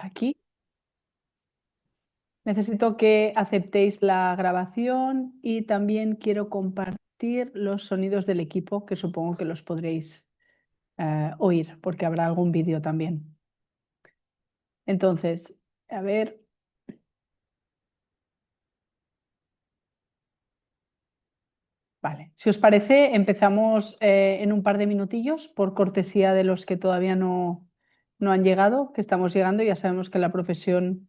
aquí. Necesito que aceptéis la grabación y también quiero compartir los sonidos del equipo, que supongo que los podréis oír, porque habrá algún vídeo también. Entonces, a ver. Vale, si os parece, empezamos en un par de minutillos, por cortesía de los que todavía no han llegado, que estamos llegando. Ya sabemos que la profesión,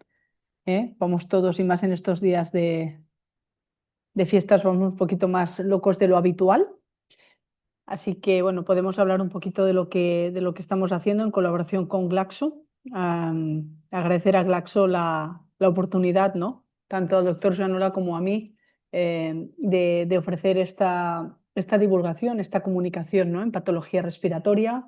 vamos todos y más en estos días de fiestas, vamos un poquito más locos de lo habitual. Así que, bueno, podemos hablar un poquito de lo que estamos haciendo en colaboración con Glaxo. Agradecer a Glaxo la oportunidad, ¿no? Tanto al doctor Joanola como a mí, de ofrecer esta divulgación, esta comunicación, ¿no? En patología respiratoria,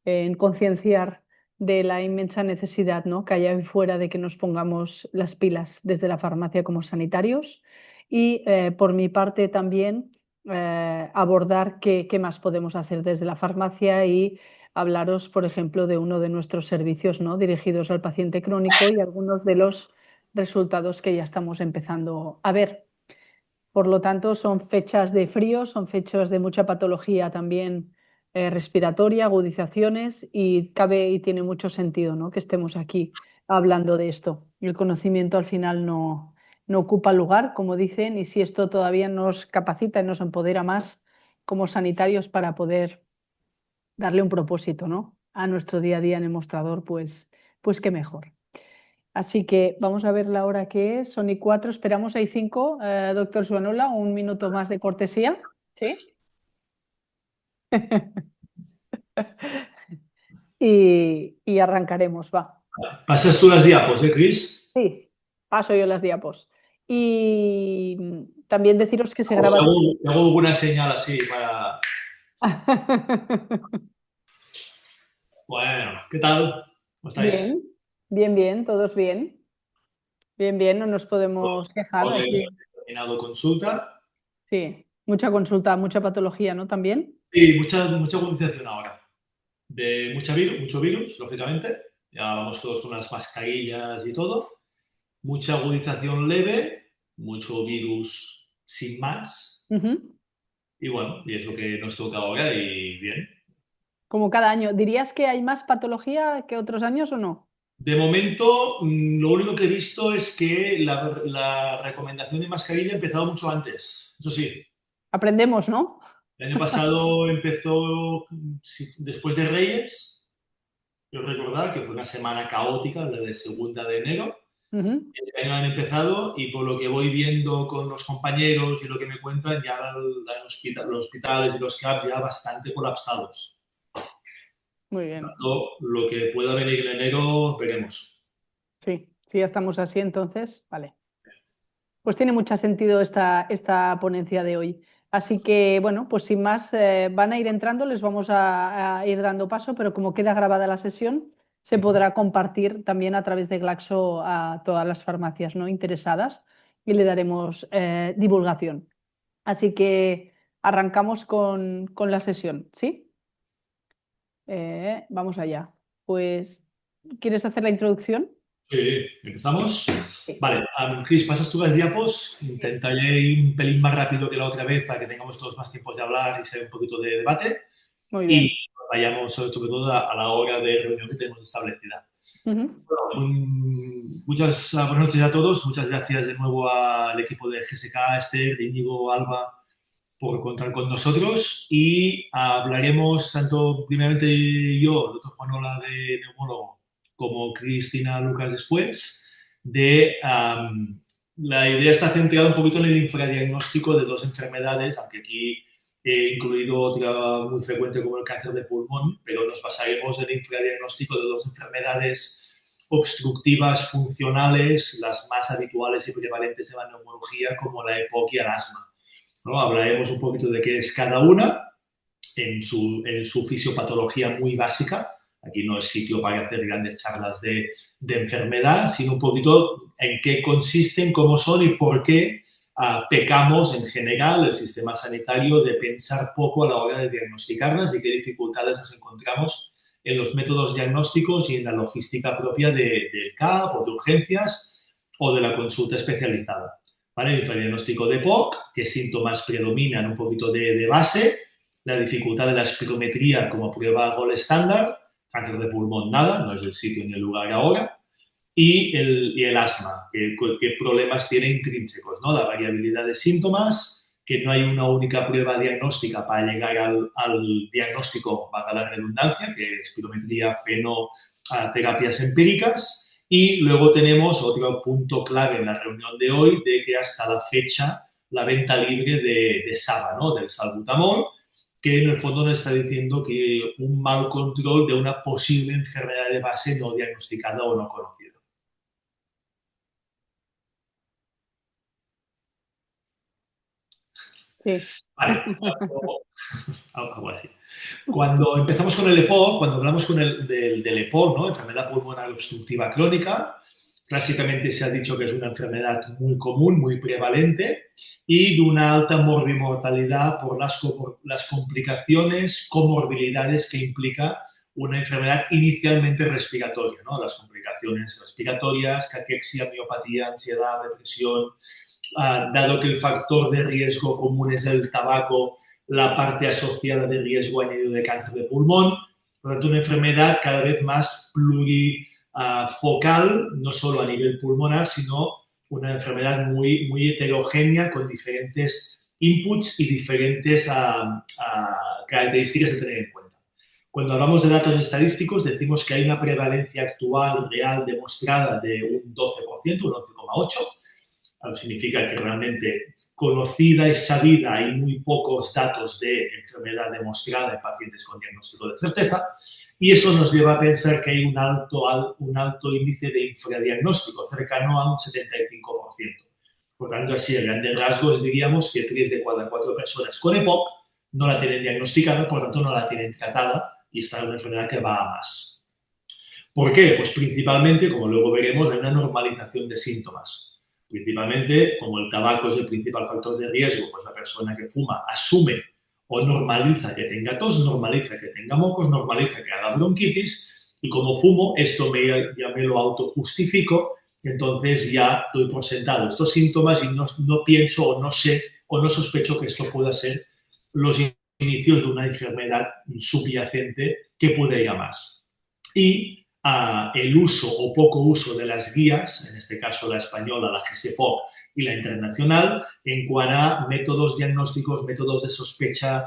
en concienciar de la inmensa necesidad, ¿no? Que hay ahí fuera de que nos pongamos las pilas desde la farmacia como sanitarios. Y por mi parte también abordar qué más podemos hacer desde la farmacia y hablaros, por ejemplo, de uno de nuestros servicios, ¿no? Dirigidos al paciente crónico y algunos de los resultados que ya estamos empezando a ver. Por lo tanto, son fechas de frío, son fechas de mucha patología también respiratoria, agudizaciones, y cabe y tiene mucho sentido, ¿no? Que estemos aquí hablando de esto. El conocimiento al final no ocupa lugar, como dicen, y si esto todavía nos capacita y nos empodera más como sanitarios para poder darle un propósito, ¿no? A nuestro día a día en el mostrador, pues qué mejor. Así que vamos a ver la hora que es. Son y 4, esperamos, hay 5. Doctor Suanola, un minuto más de cortesía. ¿Sí? Y arrancaremos, va. Pasas tú las diapos, Chris? Sí, paso yo las diapos. Y también deciros que se O graba. hago alguna señal así para... Bueno, ¿qué tal? ¿Cómo estáis? Bien, bien, bien, todos bien. Bien, bien, no nos podemos quejar Hoy aquí. he terminado consulta. Sí, mucha consulta, mucha patología, ¿no? También. Y mucha agudización ahora. De mucho virus, lógicamente. Ya vamos todos con las mascarillas y todo. Mucha agudización leve, mucho virus sin más. Ujú. Y bueno, y es lo que nos toca ahora y bien. Como cada año. ¿Dirías que hay más patología que otros años o no? De momento, lo único que he visto es que la recomendación de mascarilla ha empezado mucho antes. Eso sí, Aprendemos, ¿no? el año pasado empezó después de Reyes, quiero recordar que fue una semana caótica, la de 2 de enero. Ujú. Este año han empezado y por lo que voy viendo con los compañeros y lo que me cuentan, ya los hospitales y los CAPs ya bastante colapsados. Muy Por bien. tanto, lo que pueda venir en enero, veremos. Sí, si ya estamos así, entonces, vale. Pues tiene mucho sentido esta ponencia de hoy. Así que, bueno, pues sin más, van a ir entrando, les vamos a ir dando paso, pero como queda grabada la sesión, se podrá compartir también a través de Glaxo a todas las farmacias no interesadas y le daremos divulgación. Así que arrancamos con la sesión, ¿sí? Vamos allá. Pues, ¿quieres hacer la introducción? Sí, empezamos. Sí. Vale, Chris, pasas tú las diapos. Intentaré ir un pelín más rápido que la otra vez para que tengamos todos más tiempos de hablar y sea un poquito de debate. Muy Y bien. vayamos sobre todo a la hora de reunión que tenemos establecida. Ujú. Muchas buenas noches a todos. Muchas gracias de nuevo al equipo de GSK, Esther, de Íñigo, Alba, por contar con nosotros. Y hablaremos tanto primeramente yo, el doctor Juanola de neumólogo, como Cristina Lucas después, de la idea está centrada un poquito en el infradiagnóstico de dos enfermedades, aunque aquí he incluido otra muy frecuente como el cáncer de pulmón, pero nos basaremos en el infradiagnóstico de dos enfermedades obstructivas funcionales, las más habituales y prevalentes en la neumología, como la EPOC y el asma, ¿no? Hablaremos un poquito de qué es cada una en su fisiopatología muy básica. Aquí no es sitio para hacer grandes charlas de enfermedad, sino un poquito en qué consisten, cómo son y por qué pecamos en general el sistema sanitario de pensar poco a la hora de diagnosticarlas y qué dificultades nos encontramos en los métodos diagnósticos y en la logística propia del CAP o de urgencias o de la consulta especializada. ¿Vale? El infradiagnóstico de POC, qué síntomas predominan un poquito de base, la dificultad de la espirometría como prueba gold estándar, cáncer de pulmón nada, no es el sitio ni el lugar ahora, y el asma, qué problemas tiene intrínsecos, ¿no? La variabilidad de síntomas, que no hay una única prueba diagnóstica para llegar al diagnóstico, valga la redundancia, que es espirometría, feno, terapias empíricas. Y luego tenemos otro punto clave en la reunión de hoy, de que hasta la fecha la venta libre de SABA, ¿no? Del salbutamol, que en el fondo nos está diciendo que un mal control de una posible enfermedad de base no diagnosticada o no conocida. Sí. Vale, algo así. Cuando empezamos con el EPOC, cuando hablamos del EPOC, ¿no? Enfermedad pulmonar obstructiva crónica, clásicamente se ha dicho que es una enfermedad muy común, muy prevalente y de una alta morbimortalidad por las complicaciones, comorbilidades que implica una enfermedad inicialmente respiratoria, ¿no? Las complicaciones respiratorias, caquexia, miopatía, ansiedad, depresión, dado que el factor de riesgo común es el tabaco, la parte asociada de riesgo añadido de cáncer de pulmón, por lo tanto una enfermedad cada vez más plurifocal, no solo a nivel pulmonar, sino una enfermedad muy heterogénea con diferentes inputs y diferentes características de tener en cuenta. Cuando hablamos de datos estadísticos, decimos que hay una prevalencia actual real demostrada de un 12%, un 11,8%. Significa que realmente conocida y sabida hay muy pocos datos de enfermedad demostrada en pacientes con diagnóstico de certeza, y eso nos lleva a pensar que hay un alto índice de infradiagnóstico, cercano a un 75%. Por tanto, así a grandes rasgos diríamos que 3 de cada 4 personas con EPOC no la tienen diagnosticada, por tanto no la tienen tratada y está en una enfermedad que va a más. ¿Por qué? Pues principalmente, como luego veremos, hay una normalización de síntomas. Principalmente, como el tabaco es el principal factor de riesgo, pues la persona que fuma asume o normaliza que tenga tos, normaliza que tenga mocos, normaliza que haga bronquitis, y como fumo, esto ya me lo autojustifico, entonces ya doy por sentado estos síntomas y no pienso o no sé o no sospecho que esto pueda ser los inicios de una enfermedad subyacente que puede ir a más. Y el uso o poco uso de las guías, en este caso la española, la GSPOC y la internacional, en cuanto a métodos diagnósticos, métodos de sospecha,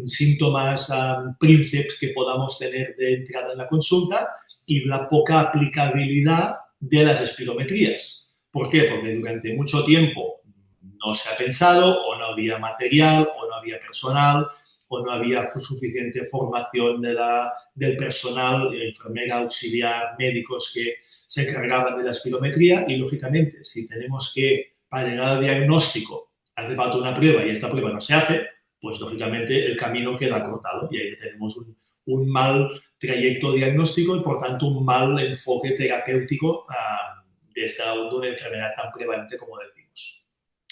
síntomas, prínceps que podamos tener de entrada en la consulta y la poca aplicabilidad de las espirometrías. ¿Por qué? Porque durante mucho tiempo no se ha pensado o no había material o no había personal o no había suficiente formación del personal, enfermera, auxiliar, médicos que se encargaban de la espirometría y, lógicamente, si tenemos que, para llegar al diagnóstico, hace falta una prueba y esta prueba no se hace, pues, lógicamente, el camino queda cortado y ahí tenemos un mal trayecto diagnóstico y, por tanto, un mal enfoque terapéutico de una enfermedad tan prevalente como decimos.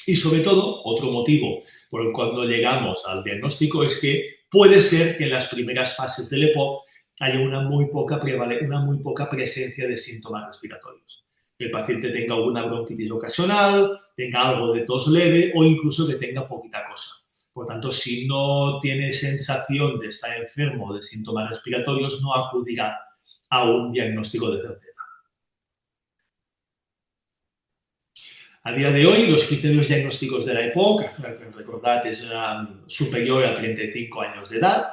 Y, sobre todo, otro motivo por el cual no llegamos al diagnóstico es que puede ser que en las primeras fases del EPOC haya una muy poca presencia de síntomas respiratorios. El paciente tenga alguna bronquitis ocasional, tenga algo de tos leve o incluso que tenga poquita cosa. Por tanto, si no tiene sensación de estar enfermo de síntomas respiratorios, no acudirá a un diagnóstico de certeza. A día de hoy, los criterios diagnósticos de la EPOC, recordad, es superior a 35 años de edad,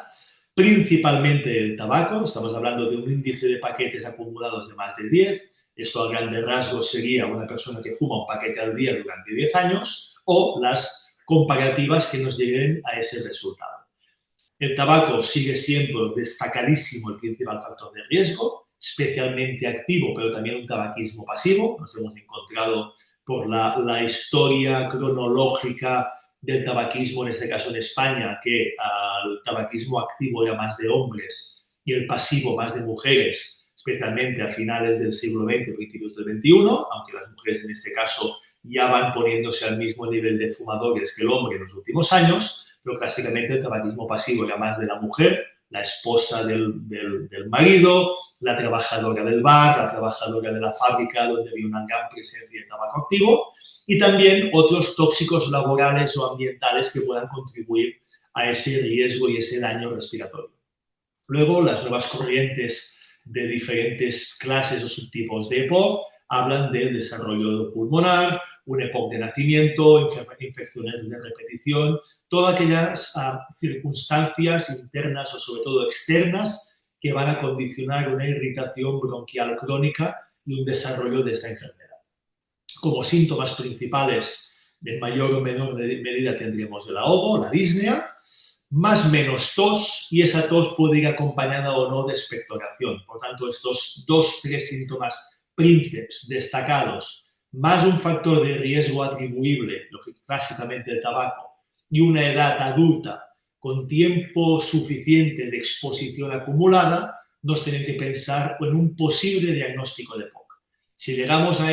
principalmente el tabaco, estamos hablando de un índice de paquetes acumulados de más de 10, esto a grandes rasgos sería una persona que fuma un paquete al día durante 10 años, o las comparativas que nos lleguen a ese resultado. El tabaco sigue siendo destacadísimo el principal factor de riesgo, especialmente activo, pero también un tabaquismo pasivo. Nos hemos encontrado por la historia cronológica del tabaquismo, en este caso en España, que el tabaquismo activo era más de hombres y el pasivo más de mujeres, especialmente a finales del siglo XX, principios del XXI, aunque las mujeres en este caso ya van poniéndose al mismo nivel de fumadores que el hombre en los últimos años, pero clásicamente el tabaquismo pasivo era más de la mujer, la esposa del marido, la trabajadora del bar, la trabajadora de la fábrica donde había una gran presencia de tabaco activo y también otros tóxicos laborales o ambientales que puedan contribuir a ese riesgo y ese daño respiratorio. Luego, las nuevas corrientes de diferentes clases o subtipos de EPOC hablan del desarrollo pulmonar, un EPOC de nacimiento, infecciones de repetición, todas aquellas circunstancias internas o sobre todo externas que van a condicionar una irritación bronquial crónica y un desarrollo de esta enfermedad. Como síntomas principales, de mayor o menor medida, tendremos el ahogo, la disnea, más o menos tos, y esa tos puede ir acompañada o no de expectoración. Por tanto, estos 2-3 síntomas príncipes destacados, más un factor de riesgo atribuible, clásicamente el tabaco, y una edad adulta con tiempo suficiente de exposición acumulada, nos tienen que pensar en un posible diagnóstico de EPOC. Si llegamos a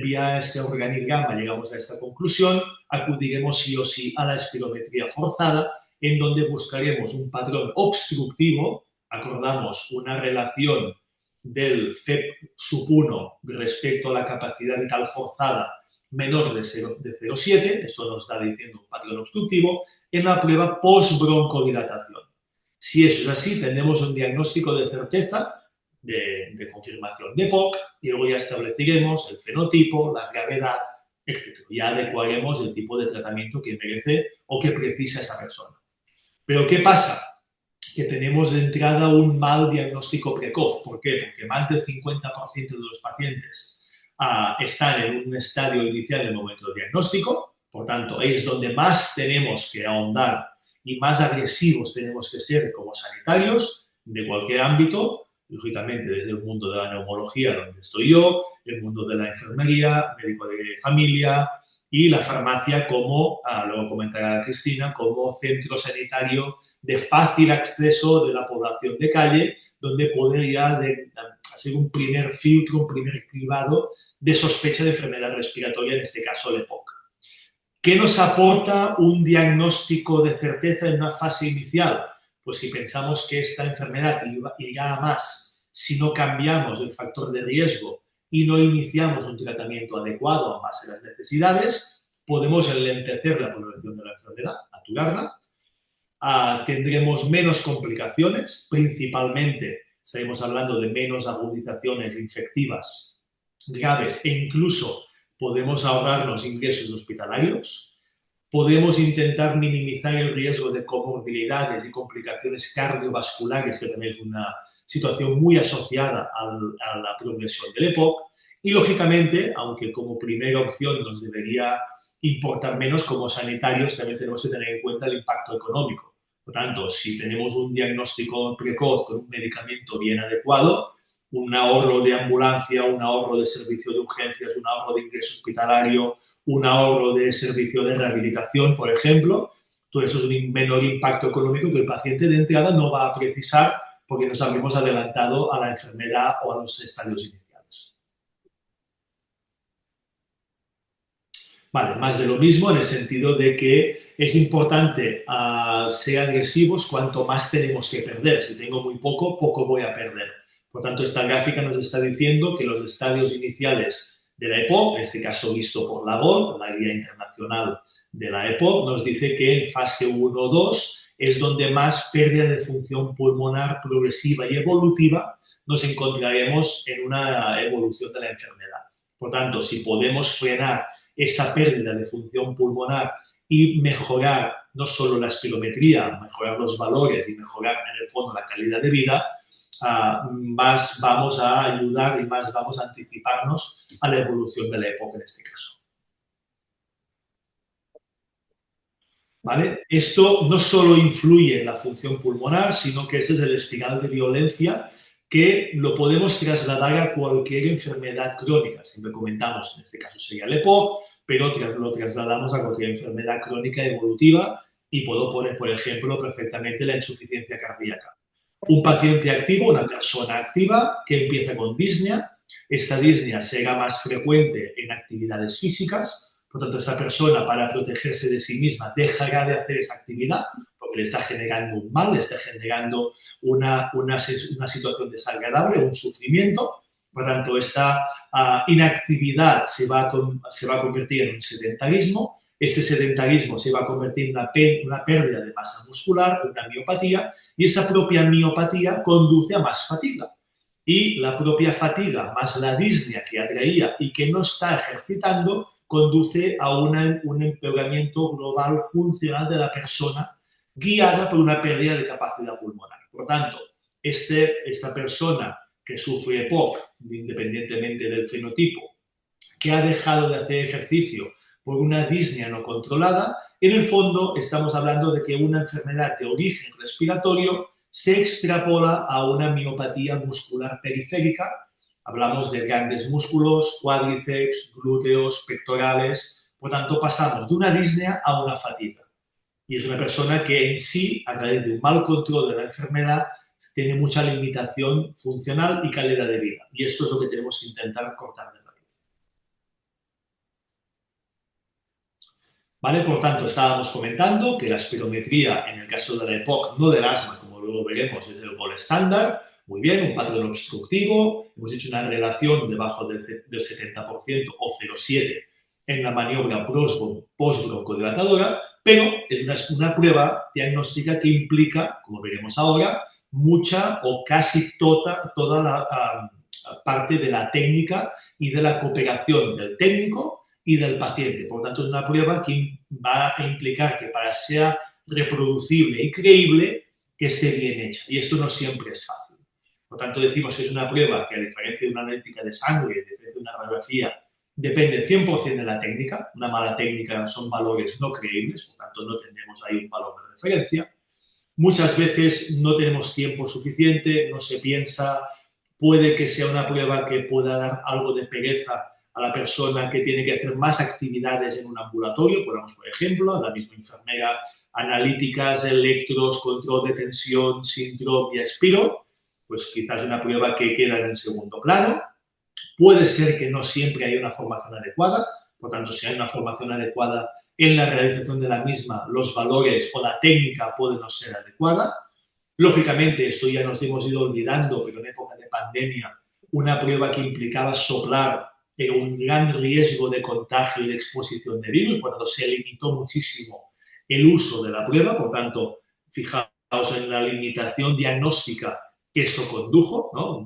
vía ese organigrama, llegamos a esta conclusión, acudiremos sí o sí a la espirometría forzada, en donde buscaremos un patrón obstructivo, acordamos una relación del FEP sub 1 respecto a la capacidad vital forzada menor de 0,7, esto nos está diciendo un patrón obstructivo, en la prueba post-broncodilatación. Si eso es así, tendremos un diagnóstico de certeza de confirmación de EPOC y luego ya estableceremos el fenotipo, la gravedad, etc. Ya adecuaremos el tipo de tratamiento que merece o que precisa esa persona. Pero ¿qué pasa? Que tenemos de entrada un mal diagnóstico precoz. ¿Por qué? Porque más del 50% de los pacientes están en un estadio inicial en el momento del diagnóstico. Por tanto, es donde más tenemos que ahondar y más agresivos tenemos que ser como sanitarios de cualquier ámbito, lógicamente desde el mundo de la neumología, donde estoy yo, el mundo de la enfermería, médico de familia y la farmacia como, luego comentará Cristina, como centro sanitario de fácil acceso de la población de calle, donde podría hacer un primer filtro, un primer cribado de sospecha de enfermedad respiratoria, en este caso el EPOC. ¿Qué nos aporta un diagnóstico de certeza en una fase inicial? Pues si pensamos que esta enfermedad irá a más si no cambiamos el factor de riesgo y no iniciamos un tratamiento adecuado a base de las necesidades, podemos enlentecer la progresión de la enfermedad, aturarla, tendremos menos complicaciones, principalmente estaremos hablando de menos agudizaciones infectivas graves e incluso podemos ahorrarnos ingresos hospitalarios. Podemos intentar minimizar el riesgo de comorbilidades y complicaciones cardiovasculares, que también es una situación muy asociada a la progresión del EPOC. Y, lógicamente, aunque como primera opción nos debería importar menos, como sanitarios también tenemos que tener en cuenta el impacto económico. Por tanto, si tenemos un diagnóstico precoz con un medicamento bien adecuado, un ahorro de ambulancia, un ahorro de servicio de urgencias, un ahorro de ingreso hospitalario, un ahorro de servicio de rehabilitación, por ejemplo, todo eso es un menor impacto económico que el paciente de entrada no va a precisar porque nos habremos adelantado a la enfermedad o a los estadios iniciales. Vale, más de lo mismo en el sentido de que es importante ser agresivos cuanto más tenemos que perder. Si tengo muy poco, poco voy a perder. Por tanto, esta gráfica nos está diciendo que los estadios iniciales de la EPOC, en este caso visto por la GOL, la Guía Internacional de la EPOC, nos dice que en fase 1-2 es donde más pérdida de función pulmonar progresiva y evolutiva nos encontraremos en una evolución de la enfermedad. Por tanto, si podemos frenar esa pérdida de función pulmonar y mejorar no solo la espirometría, mejorar los valores y mejorar en el fondo la calidad de vida, más vamos a ayudar y más vamos a anticiparnos a la evolución de la EPOC en este caso. ¿Vale? Esto no solo influye en la función pulmonar, sino que ese es el espiral de violencia que lo podemos trasladar a cualquier enfermedad crónica. Siempre comentamos, en este caso sería el EPOC, pero lo trasladamos a cualquier enfermedad crónica evolutiva y puedo poner, por ejemplo, perfectamente la insuficiencia cardíaca. Un paciente activo, una persona activa que empieza con disnea, esta disnea será más frecuente en actividades físicas, por tanto, esta persona para protegerse de sí misma dejará de hacer esa actividad porque le está generando un mal, le está generando una situación desagradable, un sufrimiento. Por tanto, esta inactividad se va a convertir en un sedentarismo. Este sedentarismo se va a convertir en una pérdida de masa muscular, una miopatía, y esa propia miopatía conduce a más fatiga. Y la propia fatiga, más la disnea que atraía y que no está ejercitando, conduce a un empeoramiento global funcional de la persona guiada por una pérdida de capacidad pulmonar. Por lo tanto, esta persona que sufre EPOC, independientemente del fenotipo, que ha dejado de hacer ejercicio por una disnea no controlada, en el fondo estamos hablando de que una enfermedad de origen respiratorio se extrapola a una miopatía muscular periférica. Hablamos de grandes músculos, cuádriceps, glúteos, pectorales. Por tanto, pasamos de una disnea a una fatiga. Y es una persona que en sí, a través de un mal control de la enfermedad, tiene mucha limitación funcional y calidad de vida. Y esto es lo que tenemos que intentar cortar de raíz. ¿Vale? Por tanto, estábamos comentando que la espirometría, en el caso de la EPOC, no del asma, como luego veremos, es el gold estándar. Muy bien, un patrón obstructivo. Hemos hecho una relación debajo del 70% o 0,7 en la maniobra postbroncodilatadora, pero es una prueba diagnóstica que implica, como veremos ahora, mucha o casi toda la parte de la técnica y de la cooperación del técnico y del paciente. Por lo tanto, es una prueba que va a implicar que para sea reproducible y creíble, que esté bien hecha. Y esto no siempre es fácil. Por lo tanto, decimos que es una prueba que, a diferencia de una analítica de sangre, a diferencia de una radiografía, depende 100% de la técnica. Una mala técnica son valores no creíbles, por tanto, no tenemos ahí un valor de referencia. Muchas veces no tenemos tiempo suficiente, no se piensa, puede que sea una prueba que pueda dar algo de pereza a la persona que tiene que hacer más actividades en un ambulatorio. Ponemos, por ejemplo, a la misma enfermera, analíticas, electros, control de tensión, síndrome y expiro, pues quizás una prueba que queda en segundo plano. Puede ser que no siempre haya una formación adecuada, por tanto, si hay una formación adecuada en la realización de la misma, los valores o la técnica puede no ser adecuada. Lógicamente, esto ya nos hemos ido olvidando, pero en época de pandemia, una prueba que implicaba soplar era un gran riesgo de contagio y de exposición de virus, por lo tanto, se limitó muchísimo el uso de la prueba, por tanto, fijaos en la limitación diagnóstica que eso condujo, ¿no?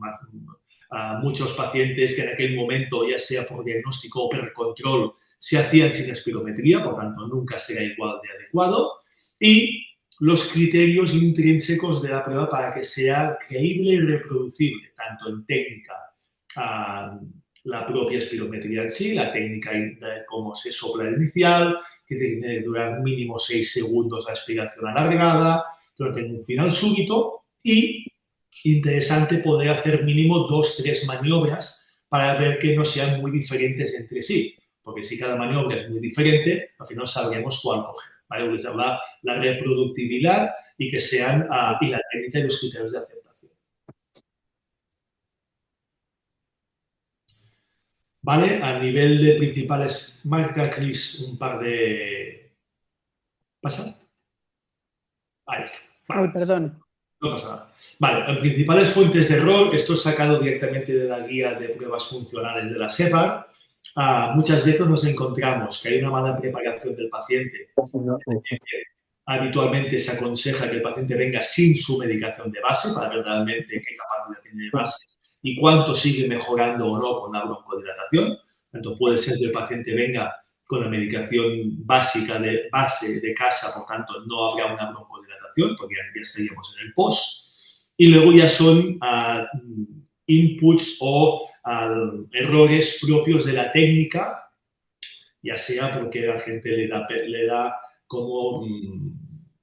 A muchos pacientes que en aquel momento, ya sea por diagnóstico o por control, se hacían sin espirometría, por tanto, nunca será igual de adecuado. Y los criterios intrínsecos de la prueba para que sea creíble y reproducible, tanto en técnica, la propia espirometría en sí, la técnica de cómo se sopla el inicial, que tiene que durar mínimo 6 segundos la expiración alargada, que no tenga un final súbito y interesante poder hacer mínimo 2-3 maniobras para ver que no sean muy diferentes entre sí, porque si cada maniobra es muy diferente, al final sabremos cuál coger. ¿Vale? Pues la reproductibilidad y que sean y la técnica y los criterios de aceptación. ¿Vale? A nivel de principales, marca Chris un par de... ¿Pasa? Ahí está. Vale. Ay, perdón. No pasa nada. Vale, en principales fuentes de error, esto es sacado directamente de la guía de pruebas funcionales de la SEPAR. Muchas veces nos encontramos que hay una mala preparación del paciente. Habitualmente se aconseja que el paciente venga sin su medicación de base para ver realmente qué capacidad tiene de base y cuánto sigue mejorando o no con la broncodilatación. Tanto puede ser que el paciente venga con la medicación básica de base de casa, por tanto no habrá una broncodilatación porque ya estaríamos en el post. Y luego ya son inputs o errores propios de la técnica, ya sea porque la gente le da como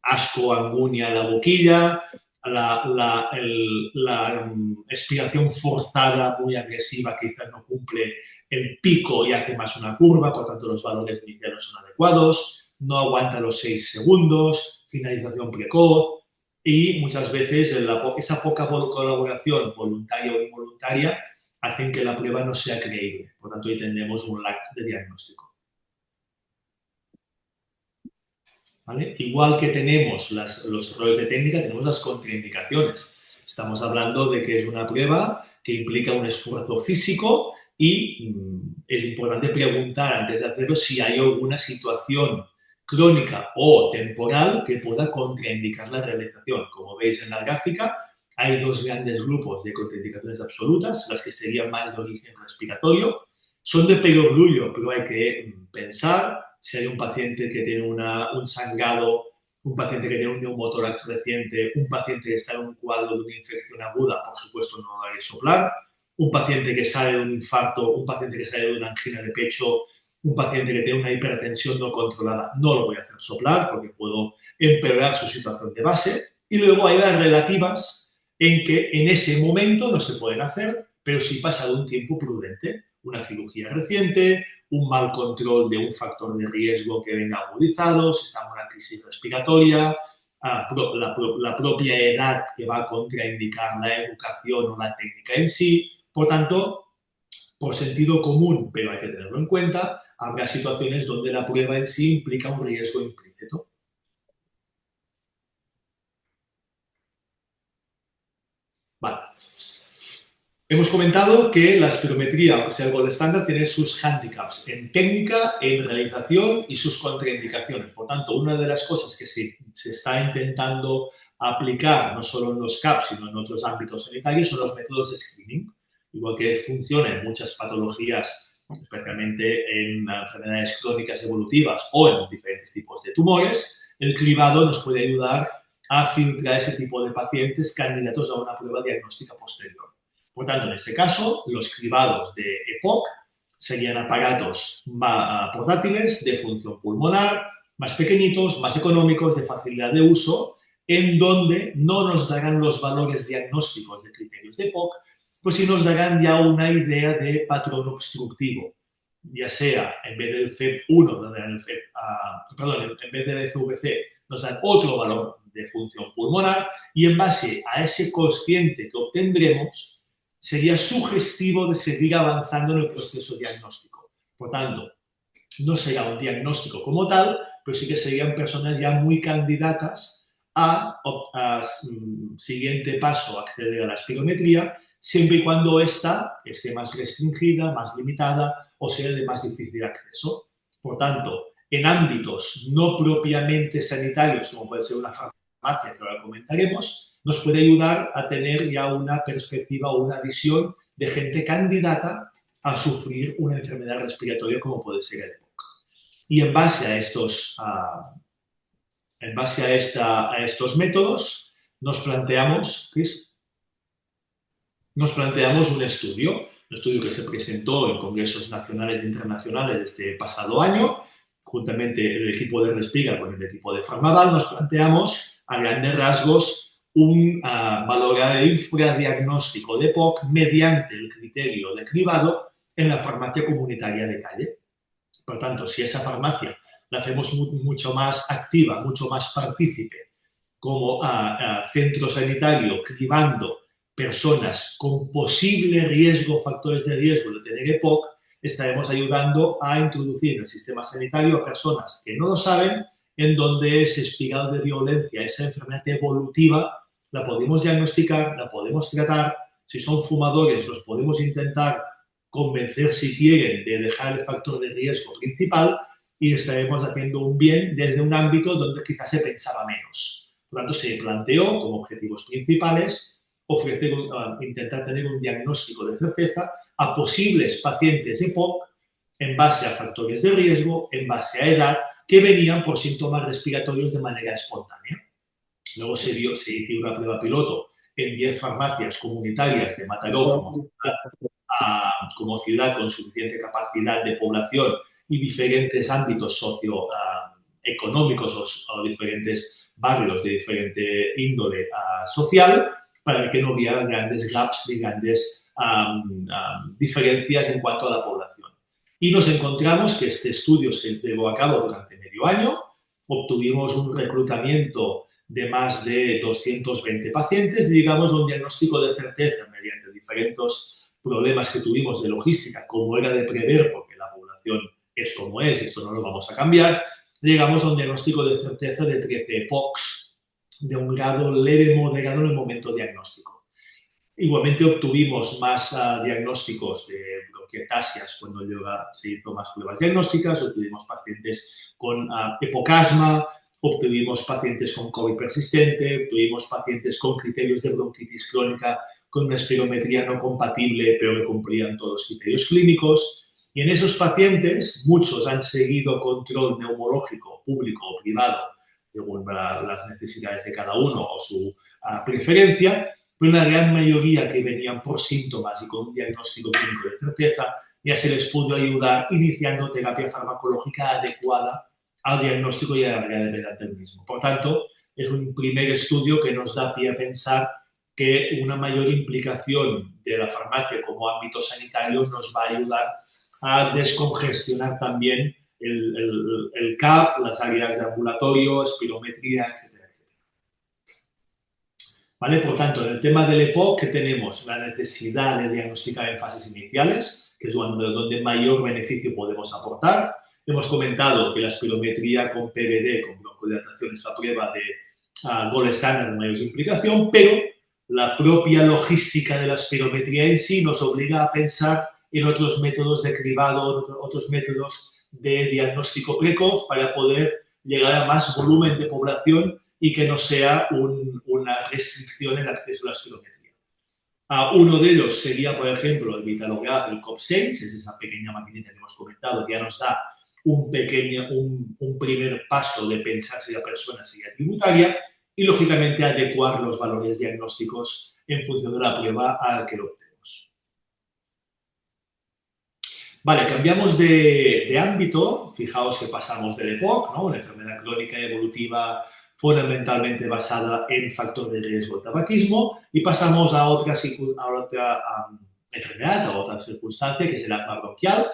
asco, angunia a la boquilla, la expiración forzada muy agresiva quizás no cumple el pico y hace más una curva, por tanto los valores iniciales no son adecuados, no aguanta los 6 segundos, finalización precoz y muchas veces esa poca colaboración voluntaria o involuntaria hacen que la prueba no sea creíble. Por tanto, ahí tenemos un lag de diagnóstico. ¿vale? Igual que tenemos los errores de técnica, tenemos las contraindicaciones. Estamos hablando de que es una prueba que implica un esfuerzo físico y es importante preguntar antes de hacerlo si hay alguna situación crónica o temporal que pueda contraindicar la realización. Como veis en la gráfica, hay dos grandes grupos de contraindicaciones absolutas, las que serían más de origen respiratorio. Son de perogrullo, pero hay que pensar si hay un paciente que tiene un sangrado, un paciente que tiene un neumotórax reciente, un paciente que está en un cuadro de una infección aguda, por supuesto no hay que soplar, un paciente que sale de un infarto, un paciente que sale de una angina de pecho, un paciente que tiene una hipertensión no controlada, no lo voy a hacer soplar porque puedo empeorar su situación de base. Y luego hay las relativas en que en ese momento no se pueden hacer, pero sí pasado un tiempo prudente. Una cirugía reciente, un mal control de un factor de riesgo que venga agudizado, si está en una crisis respiratoria, la propia edad que va a contraindicar la educación o la técnica en sí. Por tanto, por sentido común, pero hay que tenerlo en cuenta, habrá situaciones donde la prueba en sí implica un riesgo implícito. Vale. Hemos comentado que la espirometría, aunque sea el gold estándar, tiene sus handicaps en técnica, en realización y sus contraindicaciones. Por tanto, una de las cosas que se está intentando aplicar, no solo en los CAPS, sino en otros ámbitos sanitarios, son los métodos de screening. Igual que funciona en muchas patologías, especialmente en enfermedades crónicas evolutivas o en diferentes tipos de tumores, el cribado nos puede ayudar a filtrar ese tipo de pacientes candidatos a una prueba diagnóstica posterior. Por tanto, en este caso, los cribados de EPOC serían aparatos portátiles de función pulmonar, más pequeñitos, más económicos, de facilidad de uso, en donde no nos darán los valores diagnósticos de criterios de EPOC, pues sí nos darán ya una idea de patrón obstructivo, ya sea en vez del FEP1, en vez del FVC, nos dan otro valor de función pulmonar y en base a ese cociente que obtendremos, sería sugestivo de seguir avanzando en el proceso diagnóstico. Por tanto, no será un diagnóstico como tal, pero sí que serían personas ya muy candidatas a siguiente paso, acceder a la espirometría, siempre y cuando ésta esté más restringida, más limitada o sea de más difícil acceso. Por tanto, en ámbitos no propiamente sanitarios, como puede ser una farmacia, que ahora comentaremos, nos puede ayudar a tener ya una perspectiva o una visión de gente candidata a sufrir una enfermedad respiratoria como puede ser el EPOC. Y en base a estos métodos, nos planteamos, Chris, un estudio que se presentó en congresos nacionales e internacionales este pasado año, juntamente el equipo de Respira con el equipo de Farmaval, nos planteamos a grandes rasgos un valorado infradiagnóstico de EPOC mediante el criterio de cribado en la farmacia comunitaria de calle. Por tanto, si esa farmacia la hacemos mucho más activa, mucho más partícipe, como centro sanitario, cribando personas con posible riesgo, factores de riesgo de tener EPOC, estaremos ayudando a introducir en el sistema sanitario a personas que no lo saben, en donde ese espiral de violencia, esa enfermedad evolutiva, la podemos diagnosticar, la podemos tratar. Si son fumadores, los podemos intentar convencer, si quieren, de dejar el factor de riesgo principal y estaremos haciendo un bien desde un ámbito donde quizás se pensaba menos. Por lo tanto, se planteó como objetivos principales intentar tener un diagnóstico de certeza a posibles pacientes EPOC en base a factores de riesgo, en base a edad, que venían por síntomas respiratorios de manera espontánea. Luego se hizo una prueba piloto en 10 farmacias comunitarias de Mataró como ciudad con suficiente capacidad de población y diferentes ámbitos socioeconómicos o diferentes barrios de diferente índole social, para que no hubiera grandes gaps ni grandes diferencias en cuanto a la población. Y nos encontramos que este estudio se llevó a cabo durante medio año, obtuvimos un reclutamiento de más de 220 pacientes y llegamos a un diagnóstico de certeza mediante diferentes problemas que tuvimos de logística, como era de prever, porque la población es como es, esto no lo vamos a cambiar, llegamos a un diagnóstico de certeza de 13 EPOCs, de un grado leve moderado en el momento diagnóstico. Igualmente obtuvimos más diagnósticos de bronquiectasias cuando se hizo más pruebas diagnósticas, obtuvimos pacientes con epocasma, obtuvimos pacientes con COVID persistente, obtuvimos pacientes con criterios de bronquitis crónica con una espirometría no compatible, pero que cumplían todos los criterios clínicos. Y en esos pacientes, muchos han seguido control neumológico público o privado, según las necesidades de cada uno o su preferencia, pero una gran mayoría que venían por síntomas y con un diagnóstico clínico de certeza, ya se les pudo ayudar iniciando terapia farmacológica adecuada al diagnóstico y a la gravedad del mismo. Por tanto, es un primer estudio que nos da pie a pensar que una mayor implicación de la farmacia como ámbito sanitario nos va a ayudar a descongestionar también el CAP, las áreas de ambulatorio, espirometría, etcétera. ¿Vale? Por tanto, en el tema del EPOC, ¿qué tenemos? La necesidad de diagnosticar en fases iniciales, que es donde mayor beneficio podemos aportar. Hemos comentado que la espirometría con PVD, con broncodilatación, es la prueba de gold standard de mayor implicación, pero la propia logística de la espirometría en sí nos obliga a pensar en otros métodos de cribado, otros métodos de diagnóstico precoz para poder llegar a más volumen de población y que no sea una restricción en el acceso a la espirometría. Uno de ellos sería, por ejemplo, el Vitalograph, el COP6, es esa pequeña maquinita que hemos comentado, que ya nos da un primer paso de pensar si la persona sería tributaria y, lógicamente, adecuar los valores diagnósticos en función de la prueba a la que lo obtenemos. Vale, cambiamos de ámbito. Fijaos que pasamos del EPOC, ¿no? Una enfermedad crónica evolutiva fundamentalmente basada en factor de riesgo del tabaquismo, y pasamos a otra enfermedad, a otra circunstancia, que es el asma bronquial,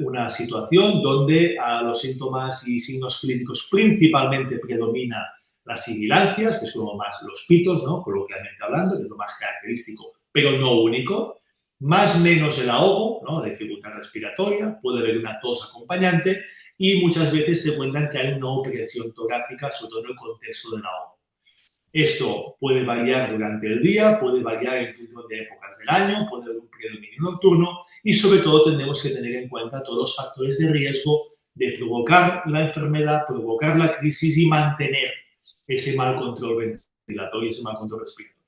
una situación donde los síntomas y signos clínicos principalmente predomina las sibilancias, que es como más los pitos, ¿no? Coloquialmente hablando, que es lo más característico, pero no único. Más menos el ahogo, ¿no? Dificultad respiratoria, puede haber una tos acompañante y muchas veces se cuentan que hay una opresión torácica, sobre todo en el contexto del ahogo. Esto puede variar durante el día, puede variar en función de épocas del año, puede haber un predominio nocturno y sobre todo tenemos que tener en cuenta todos los factores de riesgo de provocar la enfermedad, provocar la crisis y mantener ese mal control ventilatorio, ese mal control respiratorio.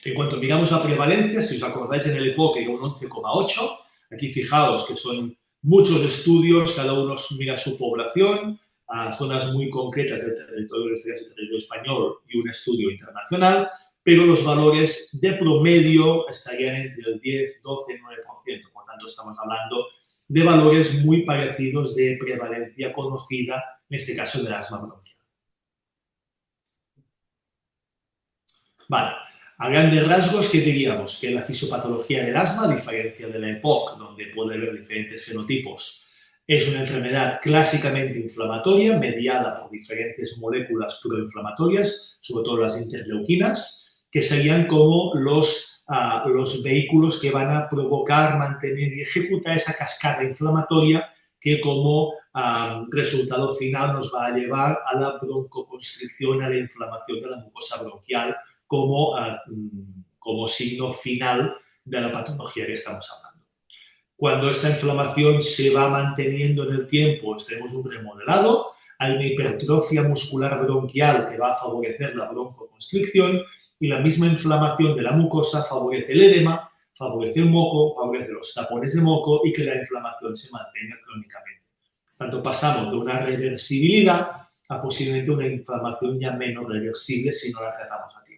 En cuanto miramos la prevalencia, si os acordáis en el EPOC era un 11,8, aquí fijaos que son muchos estudios, cada uno mira su población, a zonas muy concretas del territorio, del territorio español y un estudio internacional, pero los valores de promedio estarían entre el 10, 12, 9%. Por tanto, estamos hablando de valores muy parecidos de prevalencia conocida, en este caso del asma bronquial. Vale. A grandes rasgos, ¿qué diríamos? Que la fisiopatología del asma, a diferencia de la EPOC, donde puede haber diferentes fenotipos, es una enfermedad clásicamente inflamatoria, mediada por diferentes moléculas proinflamatorias, sobre todo las interleuquinas, que serían como los vehículos que van a provocar, mantener y ejecutar esa cascada inflamatoria que como resultado final nos va a llevar a la broncoconstricción, a la inflamación de la mucosa bronquial, como signo final de la patología que estamos hablando. Cuando esta inflamación se va manteniendo en el tiempo, tenemos un remodelado, hay una hipertrofia muscular bronquial que va a favorecer la broncoconstricción y la misma inflamación de la mucosa favorece el edema, favorece el moco, favorece los tapones de moco y que la inflamación se mantenga crónicamente. Por tanto, pasamos de una reversibilidad a posiblemente una inflamación ya menos reversible si no la tratamos a tiempo.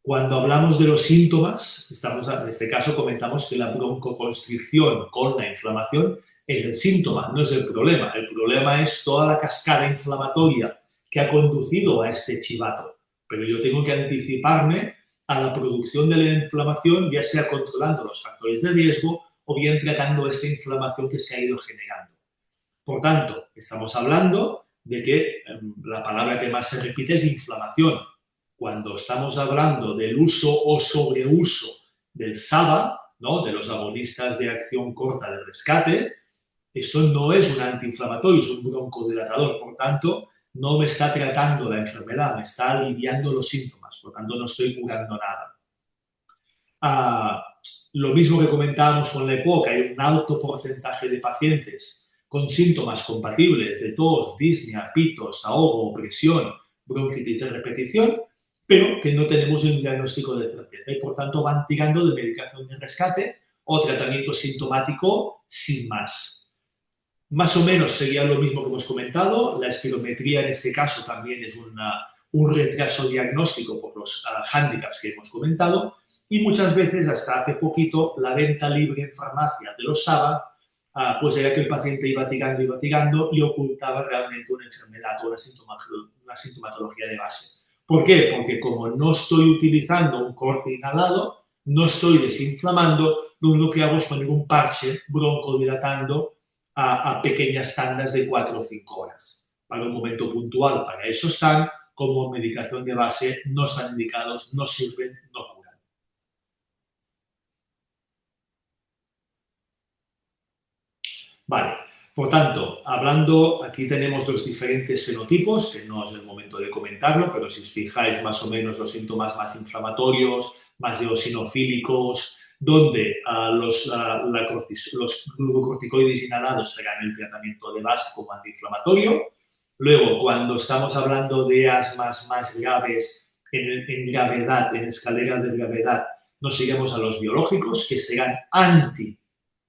Cuando hablamos de los síntomas, en este caso comentamos que la broncoconstricción con la inflamación es el síntoma, no es el problema. El problema es toda la cascada inflamatoria que ha conducido a este chivato. Pero yo tengo que anticiparme a la producción de la inflamación, ya sea controlando los factores de riesgo o bien tratando esta inflamación que se ha ido generando. Por tanto, estamos hablando de que la palabra que más se repite es inflamación. Cuando estamos hablando del uso o sobreuso del SABA, ¿no? De los agonistas de acción corta de rescate, Eso no es un antiinflamatorio, es un broncodilatador. Por tanto, no me está tratando la enfermedad, me está aliviando los síntomas. Por tanto, no estoy curando nada. Lo mismo que comentábamos con la EPOC, hay un alto porcentaje de pacientes con síntomas compatibles de tos, disnea, pitos, ahogo, opresión, bronquitis de repetición, pero que no tenemos un diagnóstico de certeza y por tanto van tirando de medicación de rescate o tratamiento sintomático sin más. Más o menos sería lo mismo que hemos comentado. La espirometría en este caso también es un retraso diagnóstico por los hándicaps que hemos comentado y muchas veces, hasta hace poquito, la venta libre en farmacia de los SABA pues era que el paciente iba tirando y ocultaba realmente una enfermedad o una sintomatología de base. ¿Por qué? Porque como no estoy utilizando un corte inhalado, no estoy desinflamando, lo único que hago es poner un parche broncodilatando a pequeñas tandas de 4 o 5 horas. Para un momento puntual, para eso están, como medicación de base, no están indicados, no sirven, no curan. Vale, por tanto, hablando, aquí tenemos los diferentes fenotipos, que no es el momento de comentarlo, pero si os fijáis más o menos los síntomas más inflamatorios, más eosinofílicos, donde los glucocorticoides inhalados serán el tratamiento de base como antiinflamatorio. Luego, cuando estamos hablando de asmas más graves en gravedad, en escalera de gravedad, nos iremos a los biológicos, que serán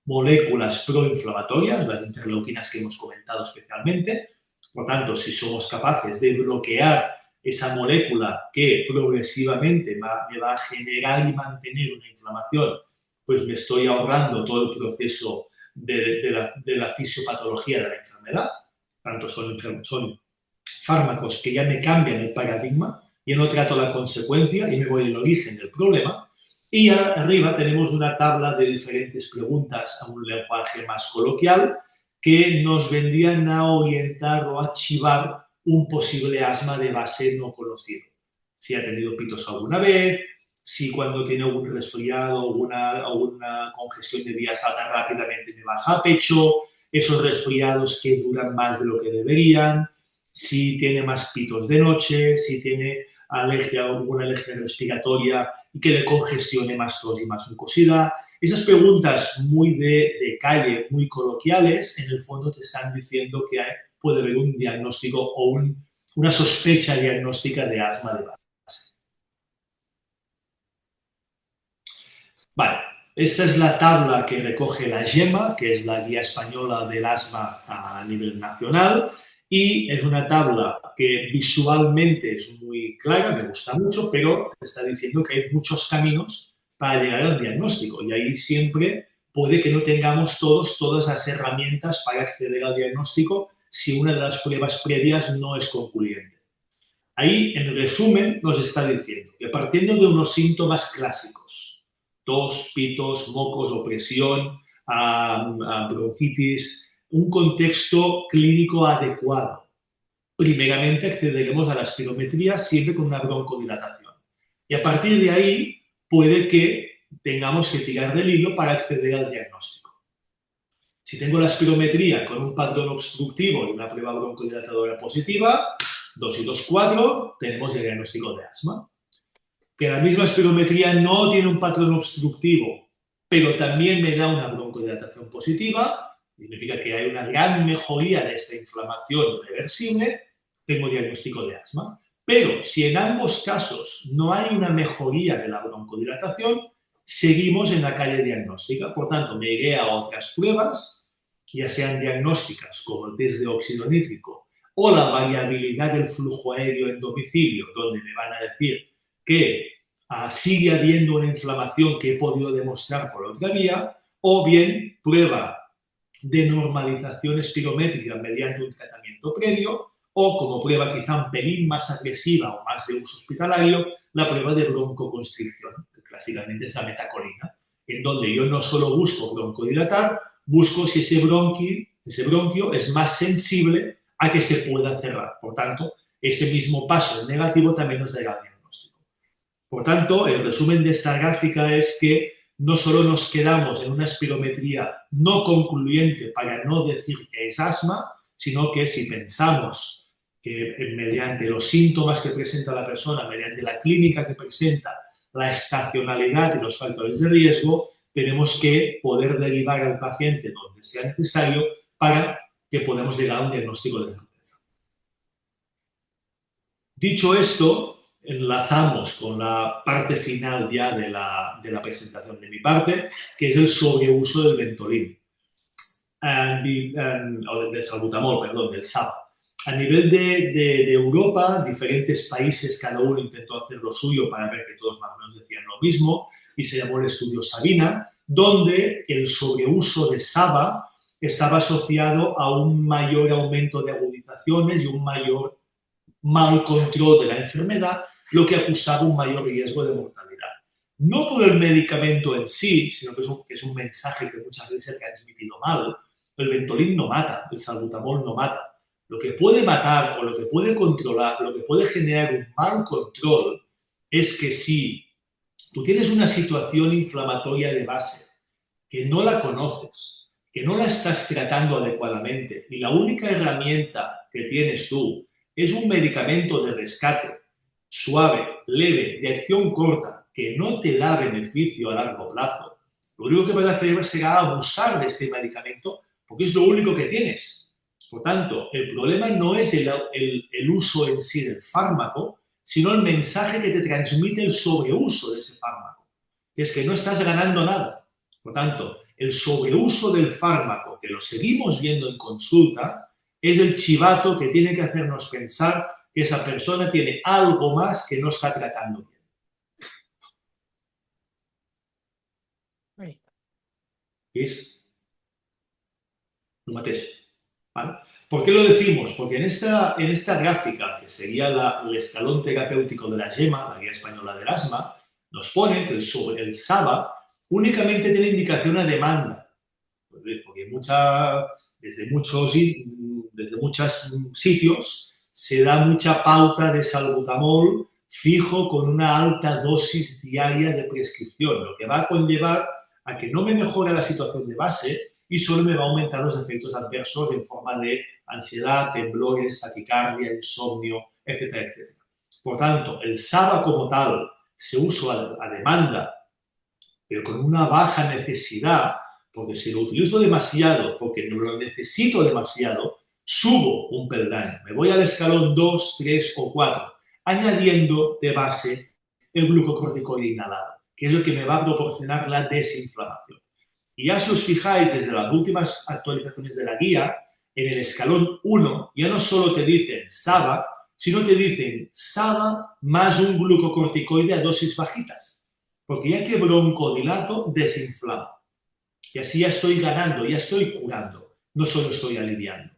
moléculas proinflamatorias, las interleuquinas que hemos comentado especialmente. Por tanto, si somos capaces de bloquear esa molécula que progresivamente me va a generar y mantener una inflamación, pues me estoy ahorrando todo el proceso de la fisiopatología de la enfermedad. Por tanto, son fármacos que ya me cambian el paradigma, ya no trato la consecuencia y me voy al origen del problema. Y arriba tenemos una tabla de diferentes preguntas a un lenguaje más coloquial que nos vendrían a orientar o a chivar un posible asma de base no conocido. Si ha tenido pitos alguna vez, si cuando tiene algún resfriado o una congestión de vías altas rápidamente me baja a pecho, esos resfriados que duran más de lo que deberían, si tiene más pitos de noche, si tiene alguna alergia respiratoria y que le congestione más tos y más mucosidad. Esas preguntas muy de calle, muy coloquiales, en el fondo te están diciendo que puede haber un diagnóstico o una sospecha diagnóstica de asma de base. Vale, esta es la tabla que recoge la GEMA, que es la Guía Española del Asma a nivel nacional, y es una tabla que visualmente es muy clara, me gusta mucho, pero te está diciendo que hay muchos caminos para llegar al diagnóstico y ahí siempre puede que no tengamos todas las herramientas para acceder al diagnóstico si una de las pruebas previas no es concluyente. Ahí, en resumen, nos está diciendo que partiendo de unos síntomas clásicos, tos, pitos, mocos, opresión, bronquitis, un contexto clínico adecuado. Primeramente accederemos a la espirometría siempre con una broncodilatación. Y a partir de ahí puede que tengamos que tirar del hilo para acceder al diagnóstico. Si tengo la espirometría con un patrón obstructivo y una prueba broncodilatadora positiva, 2 y 2, 4, tenemos el diagnóstico de asma. Que la misma espirometría no tiene un patrón obstructivo, pero también me da una broncodilatación positiva, significa que hay una gran mejoría de esta inflamación reversible, tengo diagnóstico de asma. Pero si en ambos casos no hay una mejoría de la broncodilatación, seguimos en la calle diagnóstica. Por tanto, me iré a otras pruebas, ya sean diagnósticas como el test de óxido nítrico o la variabilidad del flujo aéreo en domicilio, donde me van a decir que sigue habiendo una inflamación que he podido demostrar por otra vía, o bien prueba de normalización espirométrica mediante un tratamiento previo, o como prueba quizá un pelín más agresiva o más de uso hospitalario, la prueba de broncoconstricción, que clásicamente es la metacolina, en donde yo no solo busco broncodilatar, busco si ese bronquio es más sensible a que se pueda cerrar. Por tanto, ese mismo paso negativo también nos dará el diagnóstico. Por tanto, el resumen de esta gráfica es que no solo nos quedamos en una espirometría no concluyente para no decir que es asma, sino que si pensamos que mediante los síntomas que presenta la persona, mediante la clínica que presenta, la estacionalidad y los factores de riesgo, tenemos que poder derivar al paciente donde sea necesario para que podamos llegar a un diagnóstico de certeza. Dicho esto, enlazamos con la parte final ya de la presentación de mi parte, que es el sobreuso del Ventolin, o del salbutamol, perdón, del SABA. A nivel de Europa, diferentes países, cada uno intentó hacer lo suyo para ver que todos más o menos decían lo mismo, y se llamó el estudio Sabina, donde el sobreuso de SABA estaba asociado a un mayor aumento de agudizaciones y un mayor mal control de la enfermedad, lo que acusaba un mayor riesgo de mortalidad. No por el medicamento en sí, sino que es un mensaje que muchas veces se ha transmitido mal. El Ventolin no mata, el salbutamol no mata. Lo que puede matar o lo que puede controlar, lo que puede generar un mal control es que si tú tienes una situación inflamatoria de base que no la conoces, que no la estás tratando adecuadamente y la única herramienta que tienes tú es un medicamento de rescate suave, leve, de acción corta, que no te da beneficio a largo plazo, lo único que vas a hacer será abusar de este medicamento porque es lo único que tienes. Por tanto, el problema no es el uso en sí del fármaco, sino el mensaje que te transmite el sobreuso de ese fármaco, que es que no estás ganando nada. Por tanto, el sobreuso del fármaco, que lo seguimos viendo en consulta, es el chivato que tiene que hacernos pensar que esa persona tiene algo más que no está tratando bien. ¿Ves? Lo matés. ¿Vale? ¿Por qué lo decimos? Porque en esta gráfica, que sería el escalón terapéutico de la GEMA, la Guía Española del Asma, nos pone que el SABA únicamente tiene indicación a demanda. Porque desde muchos sitios se da mucha pauta de salbutamol fijo con una alta dosis diaria de prescripción, lo que va a conllevar a que no me mejora la situación de base y solo me va a aumentar los efectos adversos en forma de ansiedad, temblores, taquicardia, insomnio, etcétera, etcétera. Por tanto, el SABA como tal se usa a demanda, pero con una baja necesidad, porque si lo utilizo demasiado, porque no lo necesito demasiado, subo un peldaño. Me voy al escalón 2, 3 o 4, añadiendo de base el glucocorticoide inhalado, que es lo que me va a proporcionar la desinflamación. Y ya si os fijáis desde las últimas actualizaciones de la guía, en el escalón 1 ya no solo te dicen SABA, sino te dicen SABA más un glucocorticoide a dosis bajitas. Porque ya que broncodilato, desinflamo. Y así ya estoy ganando, ya estoy curando, no solo estoy aliviando.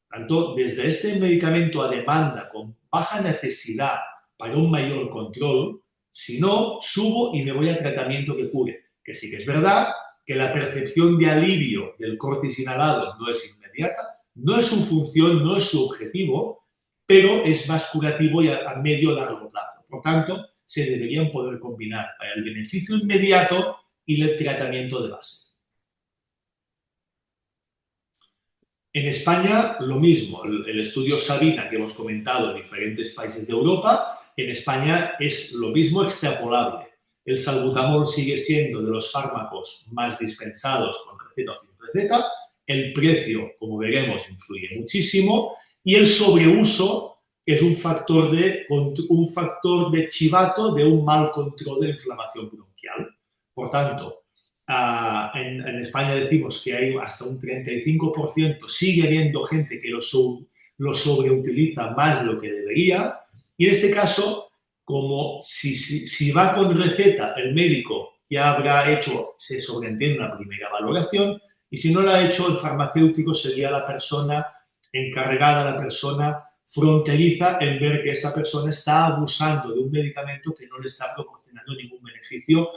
Tanto desde este medicamento a demanda con baja necesidad para un mayor control, si no, subo y me voy a tratamiento que cure. Que sí que es verdad que la percepción de alivio del cortis inhalado no es inmediata, no es su función, no es su objetivo, pero es más curativo y a medio largo plazo. Por tanto, se deberían poder combinar para el beneficio inmediato y el tratamiento de base. En España, lo mismo. El estudio Sabina que hemos comentado en diferentes países de Europa, en España es lo mismo extrapolable. El salbutamol sigue siendo de los fármacos más dispensados con receta o sin receta. El precio, como veremos, influye muchísimo. Y el sobreuso es un factor de chivato de un mal control de la inflamación bronquial. Por tanto, en España decimos que hay hasta un 35%, sigue habiendo gente que lo sobreutiliza más de lo que debería, y en este caso, como si va con receta, el médico ya habrá hecho, se sobreentiende, una primera valoración, y si no la ha hecho, el farmacéutico sería la persona encargada, la persona fronteriza en ver que esta persona está abusando de un medicamento que no le está proporcionando ningún beneficio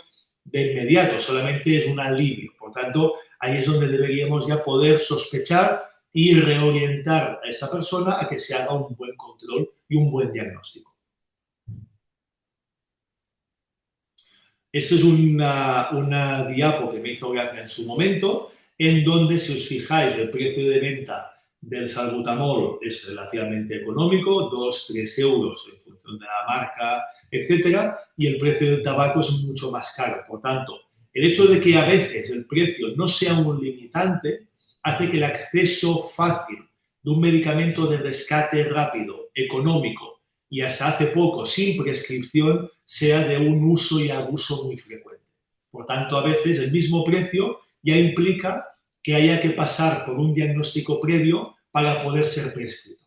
de inmediato, solamente es un alivio. Por tanto, ahí es donde deberíamos ya poder sospechar y reorientar a esa persona a que se haga un buen control y un buen diagnóstico. Esto es una diapo que me hizo gracia en su momento, en donde, si os fijáis, el precio de venta del salbutamol es relativamente económico, 2-3 euros en función de la marca, etcétera, y el precio del tabaco es mucho más caro. Por tanto, el hecho de que a veces el precio no sea un limitante hace que el acceso fácil de un medicamento de rescate rápido, económico y hasta hace poco sin prescripción sea de un uso y abuso muy frecuente. Por tanto, a veces el mismo precio ya implica que haya que pasar por un diagnóstico previo para poder ser prescrito.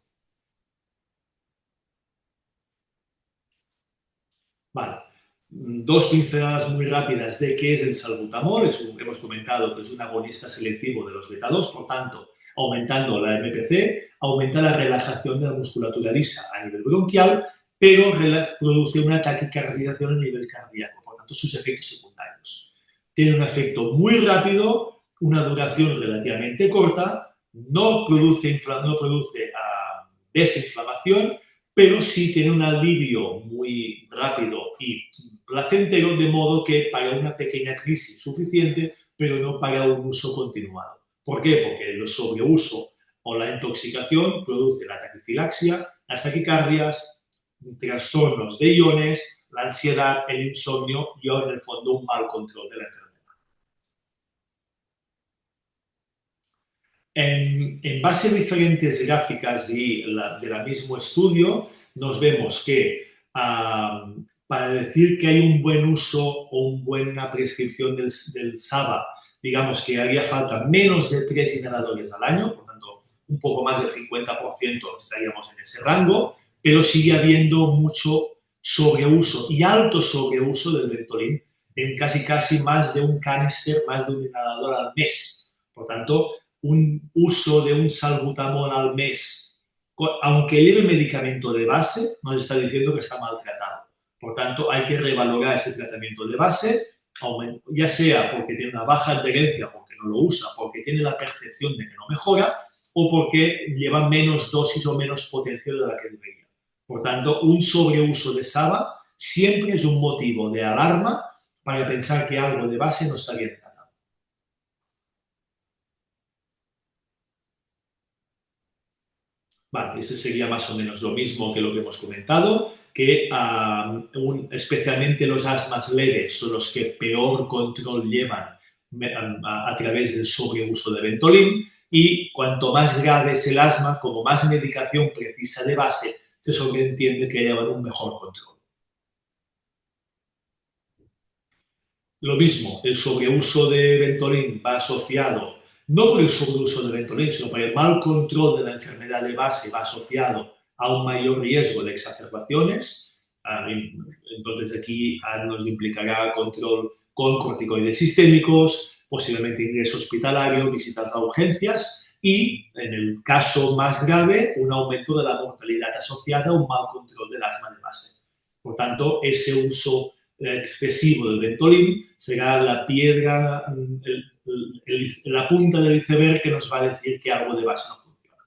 Vale. Dos pinceladas muy rápidas de qué es el salbutamol. Hemos comentado que es un agonista selectivo de los beta 2, por tanto, aumentando la MPC, aumenta la relajación de la musculatura lisa a nivel bronquial, pero produce una taquicardización a nivel cardíaco, por tanto, sus efectos secundarios. Tiene un efecto muy rápido, una duración relativamente corta, no produce desinflamación, pero sí tiene un alivio muy rápido y placentero, de modo que para una pequeña crisis suficiente, pero no para un uso continuado. ¿Por qué? Porque el sobreuso o la intoxicación produce la taquifilaxia, las taquicardias, trastornos de iones, la ansiedad, el insomnio y, en el fondo, un mal control de la enfermedad. En base a diferentes gráficas de la mismo estudio, nos vemos que para decir que hay un buen uso o una buena prescripción del SABA, digamos que haría falta menos de 3 inhaladores al año, por tanto, un poco más del 50% estaríamos en ese rango, pero sigue habiendo mucho sobreuso y alto sobreuso del Ventolin en casi más de un canister, más de un inhalador al mes. Por tanto, un uso de un salbutamol al mes, aunque lleve medicamento de base, nos está diciendo que está maltratado. Por tanto, hay que revalorar ese tratamiento de base, ya sea porque tiene una baja adherencia, porque no lo usa, porque tiene la percepción de que no mejora, o porque lleva menos dosis o menos potencia de la que debería. Por tanto, un sobreuso de SABA siempre es un motivo de alarma para pensar que algo de base no está bien tratado. Vale, ese sería más o menos lo mismo que lo que hemos comentado, que especialmente los asmas leves son los que peor control llevan a través del sobreuso de Ventolin, y cuanto más grave es el asma, como más medicación precisa de base, se sobreentiende que llevan un mejor control. Lo mismo, el sobreuso de Ventolin va asociado, no por el sobreuso de Ventolin, sino por el mal control de la enfermedad de base, va asociado a un mayor riesgo de exacerbaciones. Entonces aquí nos implicará control con corticoides sistémicos, posiblemente ingreso hospitalario, visitas a urgencias y, en el caso más grave, un aumento de la mortalidad asociada a un mal control del asma de base. Por tanto, ese uso excesivo del Ventolin será la piedra, la punta del iceberg que nos va a decir que algo de base no funciona.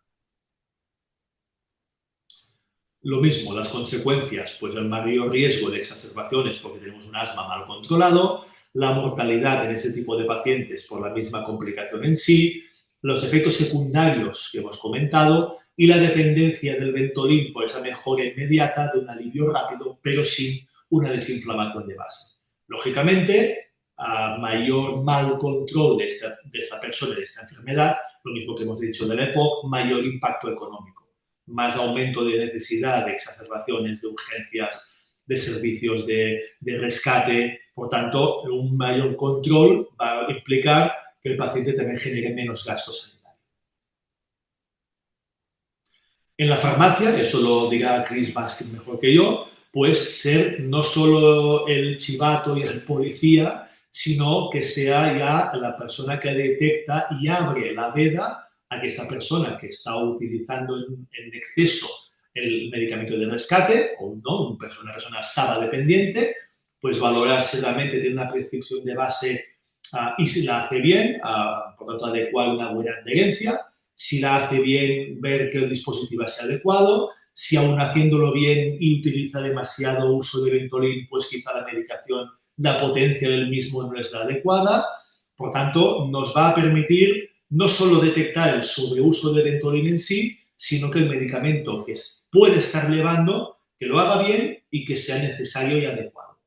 Lo mismo, las consecuencias, pues el mayor riesgo de exacerbaciones porque tenemos un asma mal controlado, la mortalidad en ese tipo de pacientes por la misma complicación en sí, los efectos secundarios que hemos comentado y la dependencia del Ventolin por esa mejora inmediata de un alivio rápido, pero sin una desinflamación de base. Lógicamente, a mayor mal control de esta persona, de esta enfermedad, lo mismo que hemos dicho del EPOC, mayor impacto económico, más aumento de necesidad de exacerbaciones, de urgencias, de servicios de rescate. Por tanto, un mayor control va a implicar que el paciente también genere menos gastos sanitarios. En la farmacia, eso lo dirá Chris Baskin mejor que yo, pues ser no solo el chivato y el policía, sino que sea ya la persona que detecta y abre la veda a que esta persona que está utilizando en exceso el medicamento de rescate, o no, una persona SABA dependiente, pues valorar si realmente tiene una prescripción de base y si la hace bien, por lo tanto adecuar una buena adherencia, si la hace bien, ver que el dispositivo sea adecuado, si aún haciéndolo bien y utiliza demasiado uso de Ventolin, pues quizá la medicación la potencia del mismo no es la adecuada. Por tanto, nos va a permitir no solo detectar el sobreuso del Ventolin en sí, sino que el medicamento que puede estar llevando, que lo haga bien y que sea necesario y adecuado.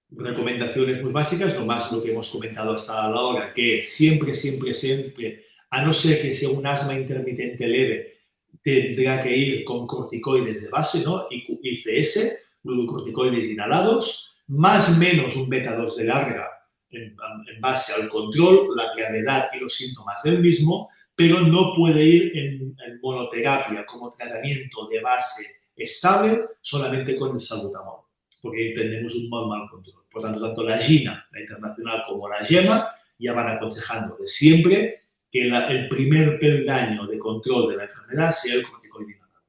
Recomendaciones muy básicas, no más lo que hemos comentado hasta ahora, que siempre, siempre, siempre, a no ser que sea un asma intermitente leve, tendrá que ir con corticoides de base, ¿no? ICS, glucocorticoides inhalados, más o menos un beta-2 de larga en base al control, la gravedad y los síntomas del mismo, pero no puede ir en monoterapia como tratamiento de base estable solamente con el salbutamol, porque tenemos un mal control. Por tanto, tanto la GINA, la internacional, como la GEMA ya van aconsejando de siempre que el primer peldaño de control de la enfermedad sea el corticoide inhalado.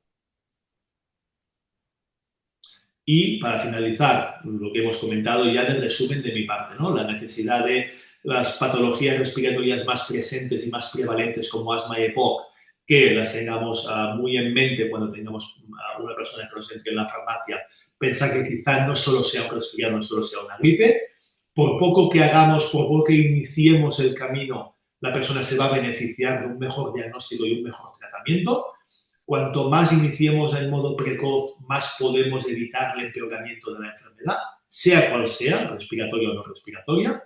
Y para finalizar, lo que hemos comentado ya del resumen de mi parte, ¿no? La necesidad de las patologías respiratorias más presentes y más prevalentes como asma y EPOC, que las tengamos muy en mente cuando tengamos a una persona que nos entre en la farmacia, pensar que quizá no solo sea un resfriado, no solo sea una gripe. Por poco que hagamos, por poco que iniciemos el camino, la persona se va a beneficiar de un mejor diagnóstico y un mejor tratamiento. Cuanto más iniciemos en modo precoz, más podemos evitar el empeoramiento de la enfermedad, sea cual sea, respiratoria o no respiratoria.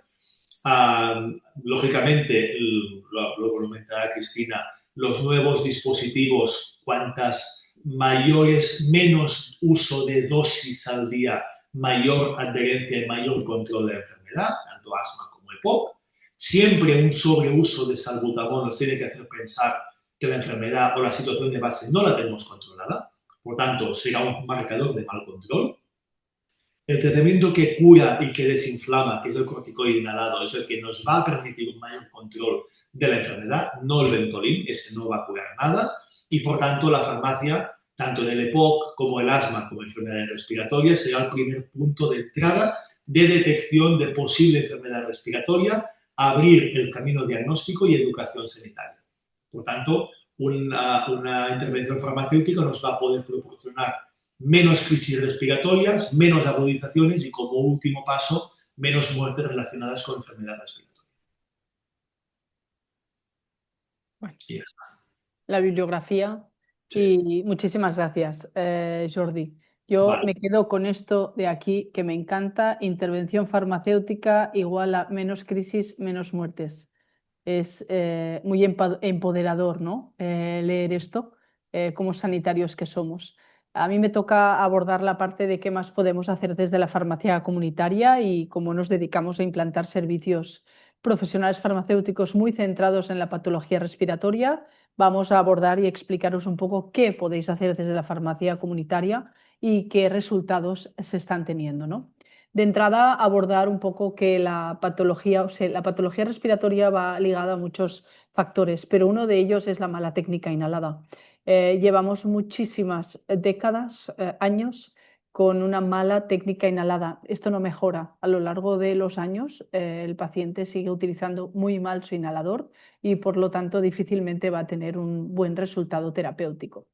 Lógicamente, lo comentará Cristina, los nuevos dispositivos, cuantas menos uso de dosis al día, mayor adherencia y mayor control de la enfermedad, tanto asma como EPOC. Siempre un sobreuso de salbutamol nos tiene que hacer pensar que la enfermedad o la situación de base no la tenemos controlada. Por tanto, será un marcador de mal control. El tratamiento que cura y que desinflama, que es el corticoide inhalado, es el que nos va a permitir un mayor control de la enfermedad, no el Ventolin, ese no va a curar nada. Y por tanto, la farmacia, tanto en el EPOC como el asma, como enfermedades respiratorias, será el primer punto de entrada de detección de posible enfermedad respiratoria, abrir el camino diagnóstico y educación sanitaria. Por tanto, una intervención farmacéutica nos va a poder proporcionar menos crisis respiratorias, menos agudizaciones y, como último paso, menos muertes relacionadas con enfermedad respiratoria. Bueno, Y ya está. la bibliografía Sí. y muchísimas gracias, Jordi. Yo Vale. me quedo con esto de aquí que me encanta: intervención farmacéutica igual a menos crisis, menos muertes. Es muy empoderador, ¿no? Leer esto como sanitarios que somos. A mí me toca abordar la parte de qué más podemos hacer desde la farmacia comunitaria y cómo nos dedicamos a implantar servicios profesionales farmacéuticos muy centrados en la patología respiratoria. Vamos a abordar y explicaros un poco qué podéis hacer desde la farmacia comunitaria y qué resultados se están teniendo, ¿no? De entrada, abordar un poco que la patología, o sea, la patología respiratoria va ligada a muchos factores, pero uno de ellos es la mala técnica inhalada. Llevamos muchísimas décadas, años, con una mala técnica inhalada. Esto no mejora. A lo largo de los años, el paciente sigue utilizando muy mal su inhalador y, por lo tanto, difícilmente va a tener un buen resultado terapéutico.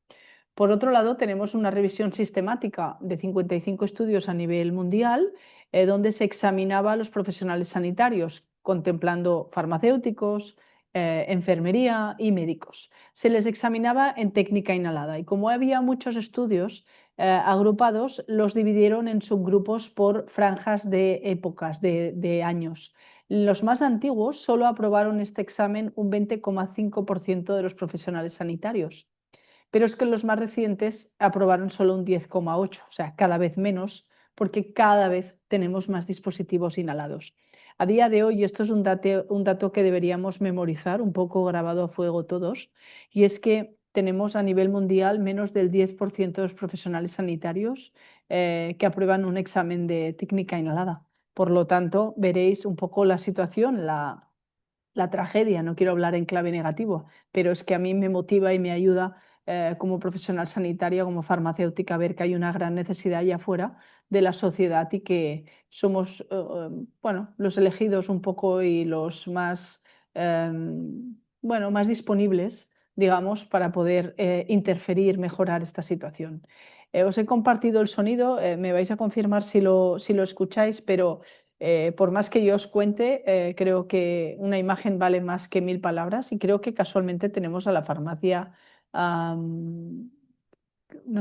Por otro lado, tenemos una revisión sistemática de 55 estudios a nivel mundial, donde se examinaba a los profesionales sanitarios, contemplando farmacéuticos, enfermería y médicos. Se les examinaba en técnica inhalada y, como había muchos estudios agrupados, los dividieron en subgrupos por franjas de épocas, de años. Los más antiguos solo aprobaron este examen un 20,5% de los profesionales sanitarios, pero es que los más recientes aprobaron solo un 10,8%, o sea, cada vez menos, porque cada vez tenemos más dispositivos inhalados. A día de hoy, esto es un dato que deberíamos memorizar, un poco grabado a fuego todos, y es que tenemos a nivel mundial menos del 10% de los profesionales sanitarios que aprueban un examen de técnica inhalada. Por lo tanto, veréis un poco la situación, la tragedia. No quiero hablar en clave negativo, pero es que a mí me motiva y me ayuda como profesional sanitaria, como farmacéutica, a ver que hay una gran necesidad allá afuera de la sociedad y que somos bueno, los elegidos un poco y los más, bueno, más disponibles, digamos, para poder interferir, mejorar esta situación. Os he compartido el sonido, me vais a confirmar si lo escucháis, pero por más que yo os cuente, creo que una imagen vale más que 1000 palabras y creo que casualmente tenemos a la farmacia, no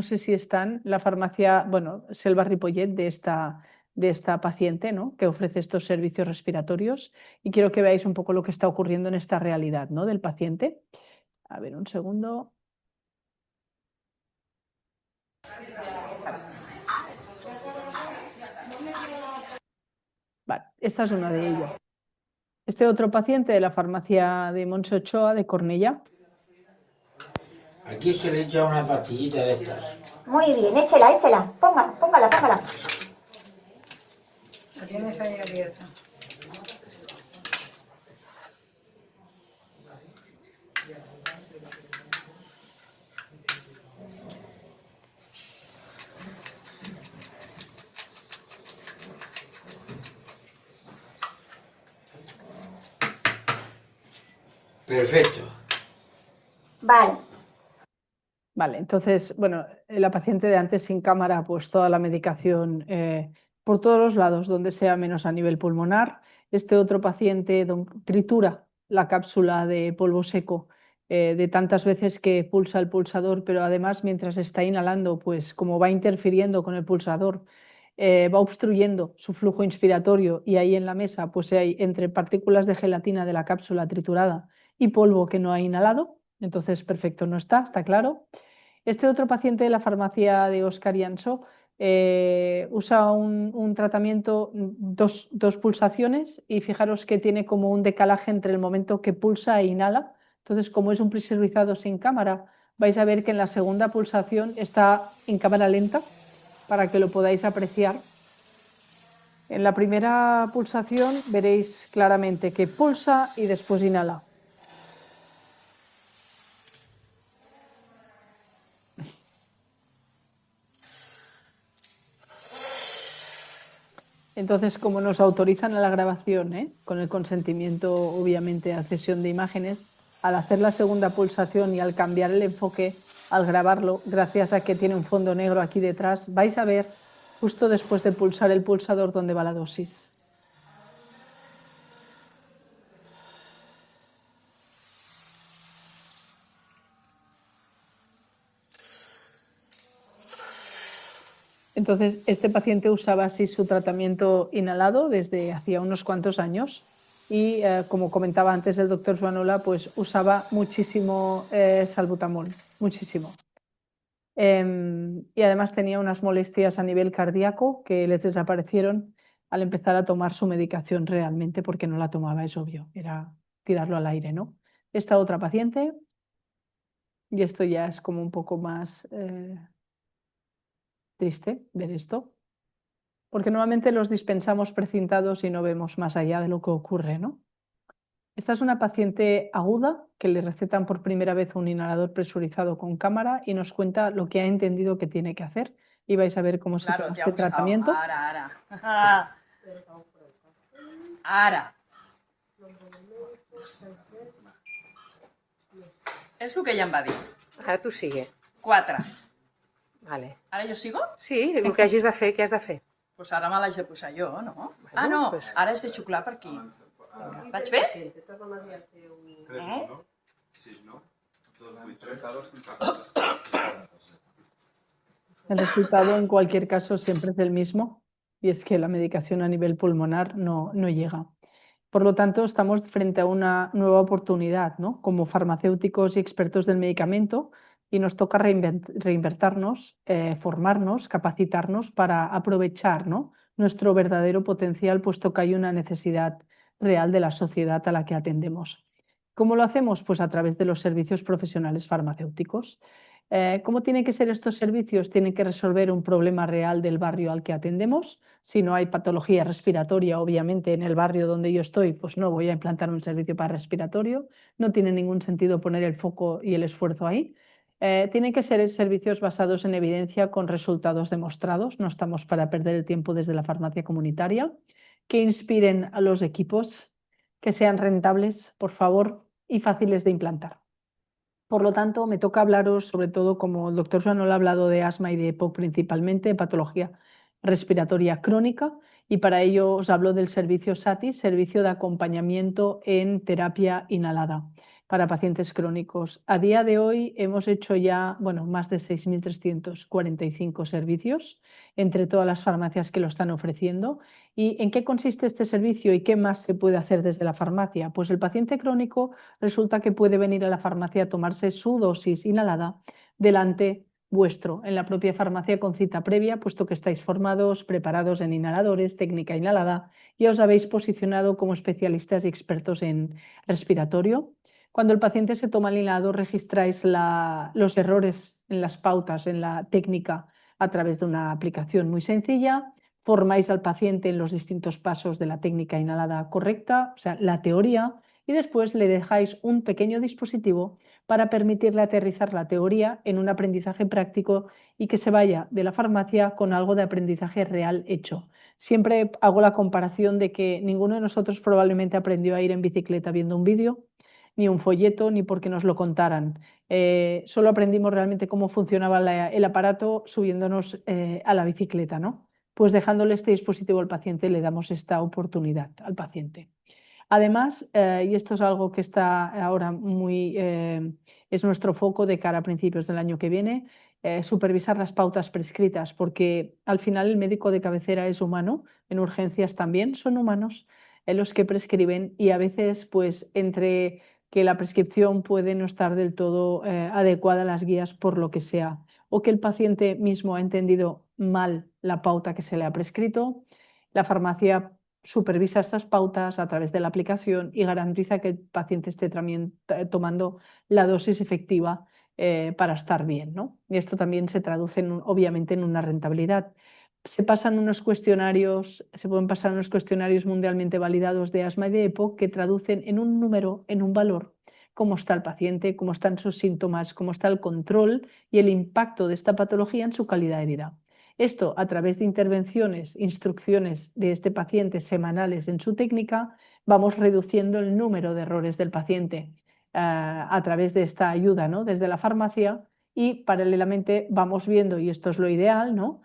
sé si están, la farmacia, bueno, Selva Ripollet de esta paciente, ¿no? Que ofrece estos servicios respiratorios y quiero que veáis un poco lo que está ocurriendo en esta realidad, ¿no? Del paciente. A ver, un segundo. Vale, esta es una de ellas. Este otro paciente de la farmacia de Montse Ochoa de Cornellá. Aquí se le echa una pastillita de estas. Muy bien, échela, échela. Póngala, póngala. La tienes ahí abierta. Perfecto. Vale. Vale, entonces, bueno, la paciente de antes sin cámara, pues toda la medicación por todos los lados, donde sea menos a nivel pulmonar. Este otro paciente tritura la cápsula de polvo seco de tantas veces que pulsa el pulsador, pero además mientras está inhalando, pues como va interfiriendo con el pulsador, va obstruyendo su flujo inspiratorio y ahí en la mesa, pues hay entre partículas de gelatina de la cápsula triturada y polvo que no ha inhalado. Entonces, perfecto, no está, está claro. Este otro paciente de la farmacia de Oscar Ianso usa un tratamiento, dos pulsaciones y fijaros que tiene como un decalaje entre el momento que pulsa e inhala. Entonces, como es un presurizado sin cámara, vais a ver que en la segunda pulsación está en cámara lenta para que lo podáis apreciar. En la primera pulsación veréis claramente que pulsa y después inhala. Entonces, como nos autorizan a la grabación, con el consentimiento, obviamente, a cesión de imágenes, al hacer la segunda pulsación y al cambiar el enfoque, al grabarlo, gracias a que tiene un fondo negro aquí detrás, vais a ver justo después de pulsar el pulsador dónde va la dosis. Entonces, este paciente usaba así su tratamiento inhalado desde hacía unos cuantos años y, como comentaba antes el doctor Suanola, pues usaba muchísimo salbutamol, muchísimo. Y además tenía unas molestias a nivel cardíaco que le desaparecieron al empezar a tomar su medicación realmente porque no la tomaba, es obvio, era tirarlo al aire, ¿no? Esta otra paciente, y esto ya es como un poco más triste ver esto, porque normalmente los dispensamos precintados y no vemos más allá de lo que ocurre, ¿no? Esta es una paciente aguda que le recetan por primera vez un inhalador presurizado con cámara y nos cuenta lo que ha entendido que tiene que hacer. Y vais a ver cómo se Claro, toma te ha este gustado. tratamiento. Ara. Ara. És el que ja em va dir. Ara tu sigue. 4. Vale. Ara jo sigo? Sí, el que hagis de fer, què has de fer? Pues ara me l'haig de posar jo, no? Bueno, Ah, no, pues- ara és de xuclar per aquí. Vaig bé? El resultado en cualquier caso siempre es el mismo y es que la medicación a nivel pulmonar no llega. Por lo tanto, estamos frente a una nueva oportunidad, ¿no? Como farmacéuticos y expertos del medicamento y nos toca reinvertirnos, formarnos, capacitarnos para aprovechar, ¿no? Nuestro verdadero potencial, puesto que hay una necesidad real de la sociedad a la que atendemos. ¿Cómo lo hacemos? Pues a través de los servicios profesionales farmacéuticos. ¿Cómo tienen que ser estos servicios? Tienen que resolver un problema real del barrio al que atendemos. Si no hay patología respiratoria, obviamente en el barrio donde yo estoy, pues no voy a implantar un servicio para respiratorio. No tiene ningún sentido poner el foco y el esfuerzo ahí. Tienen que ser servicios basados en evidencia con resultados demostrados. No estamos para perder el tiempo desde la farmacia comunitaria. Que inspiren a los equipos, que sean rentables, por favor, y fáciles de implantar. Por lo tanto, me toca hablaros sobre todo, como el doctor Joan ha hablado de asma y de EPOC principalmente, de patología respiratoria crónica, y para ello os hablo del servicio SATI, servicio de acompañamiento en terapia inhalada para pacientes crónicos. A día de hoy hemos hecho ya, bueno, más de 6.345 servicios entre todas las farmacias que lo están ofreciendo. ¿Y en qué consiste este servicio y qué más se puede hacer desde la farmacia? Pues el paciente crónico resulta que puede venir a la farmacia a tomarse su dosis inhalada delante vuestro, en la propia farmacia con cita previa, puesto que estáis formados, preparados en inhaladores, técnica inhalada, y os habéis posicionado como especialistas y expertos en respiratorio. Cuando el paciente se toma el inhalador, registráis los errores en las pautas, en la técnica, a través de una aplicación muy sencilla. Formáis al paciente en los distintos pasos de la técnica inhalada correcta, o sea, la teoría, y después le dejáis un pequeño dispositivo para permitirle aterrizar la teoría en un aprendizaje práctico y que se vaya de la farmacia con algo de aprendizaje real hecho. Siempre hago la comparación de que ninguno de nosotros probablemente aprendió a ir en bicicleta viendo un vídeo, ni un folleto, ni porque nos lo contaran. Solo aprendimos realmente cómo funcionaba el aparato subiéndonos a la bicicleta, ¿no? Pues dejándole este dispositivo al paciente le damos esta oportunidad al paciente. Además, y esto es algo que está ahora es nuestro foco de cara a principios del año que viene, supervisar las pautas prescritas, porque al final el médico de cabecera es humano, en urgencias también son humanos los que prescriben y a veces pues entre que la prescripción puede no estar del todo adecuada a las guías por lo que sea, o que el paciente mismo ha entendido mal la pauta que se le ha prescrito, la farmacia supervisa estas pautas a través de la aplicación y garantiza que el paciente esté también tomando la dosis efectiva para estar bien, ¿no? Y esto también se traduce obviamente en una rentabilidad. Se pueden pasar unos cuestionarios mundialmente validados de asma y de EPOC que traducen en un número, en un valor, cómo está el paciente, cómo están sus síntomas, cómo está el control y el impacto de esta patología en su calidad de vida. Esto a través de intervenciones, instrucciones de este paciente semanales en su técnica, vamos reduciendo el número de errores del paciente a través de esta ayuda, ¿no? Desde la farmacia y paralelamente vamos viendo, y esto es lo ideal, ¿no?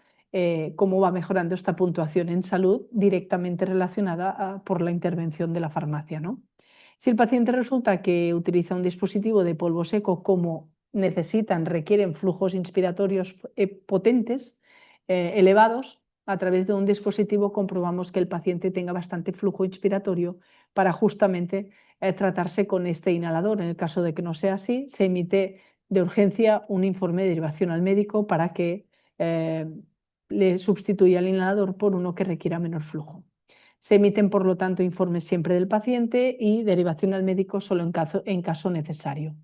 Cómo va mejorando esta puntuación en salud directamente relacionada por la intervención de la farmacia, ¿no? Si el paciente resulta que utiliza un dispositivo de polvo seco como requieren flujos inspiratorios potentes, elevados, a través de un dispositivo comprobamos que el paciente tenga bastante flujo inspiratorio para justamente tratarse con este inhalador. En el caso de que no sea así, se emite de urgencia un informe de derivación al médico para que le sustituya el inhalador por uno que requiera menor flujo. Se emiten, por lo tanto, informes siempre del paciente y derivación al médico solo en caso necesario.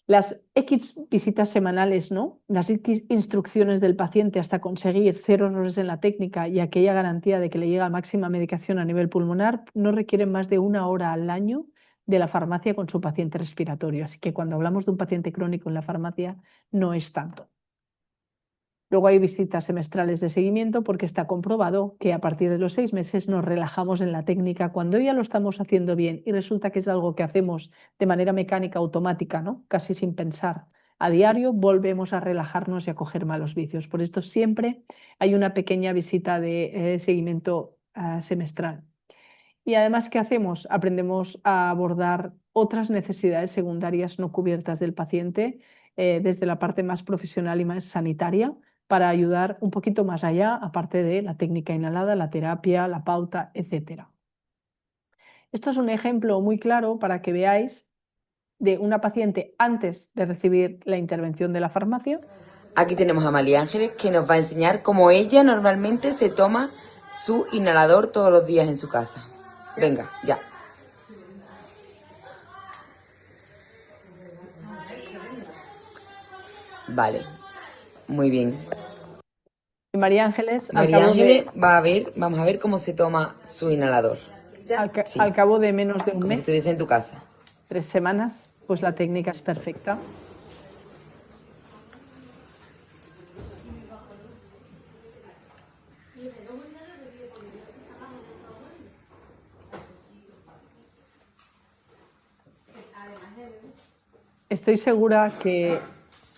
Las X visitas semanales, ¿no? Las X instrucciones del paciente hasta conseguir 0 errores en la técnica y aquella garantía de que le llega máxima medicación a nivel pulmonar no requieren más de 1 hora al año de la farmacia con su paciente respiratorio. Así que cuando hablamos de un paciente crónico en la farmacia no es tanto. Luego hay visitas semestrales de seguimiento porque está comprobado que a partir de los 6 meses nos relajamos en la técnica cuando ya lo estamos haciendo bien y resulta que es algo que hacemos de manera mecánica, automática, ¿no? Casi sin pensar. A diario volvemos a relajarnos y a coger malos vicios. Por esto siempre hay una pequeña visita de seguimiento semestral. Y además, ¿qué hacemos? Aprendemos a abordar otras necesidades secundarias no cubiertas del paciente desde la parte más profesional y más sanitaria para ayudar un poquito más allá, aparte de la técnica inhalada, la terapia, la pauta, etc. Esto es un ejemplo muy claro para que veáis de una paciente antes de recibir la intervención de la farmacia. Aquí tenemos a María Ángeles que nos va a enseñar cómo ella normalmente se toma su inhalador todos los días en su casa. Venga, ya. Vale, muy bien. María Ángeles, María Ángeles vamos a ver cómo se toma su inhalador. Sí, al cabo de menos de un como mes, si estuviese en tu casa. 3 semanas, pues la técnica es perfecta. Estoy segura que,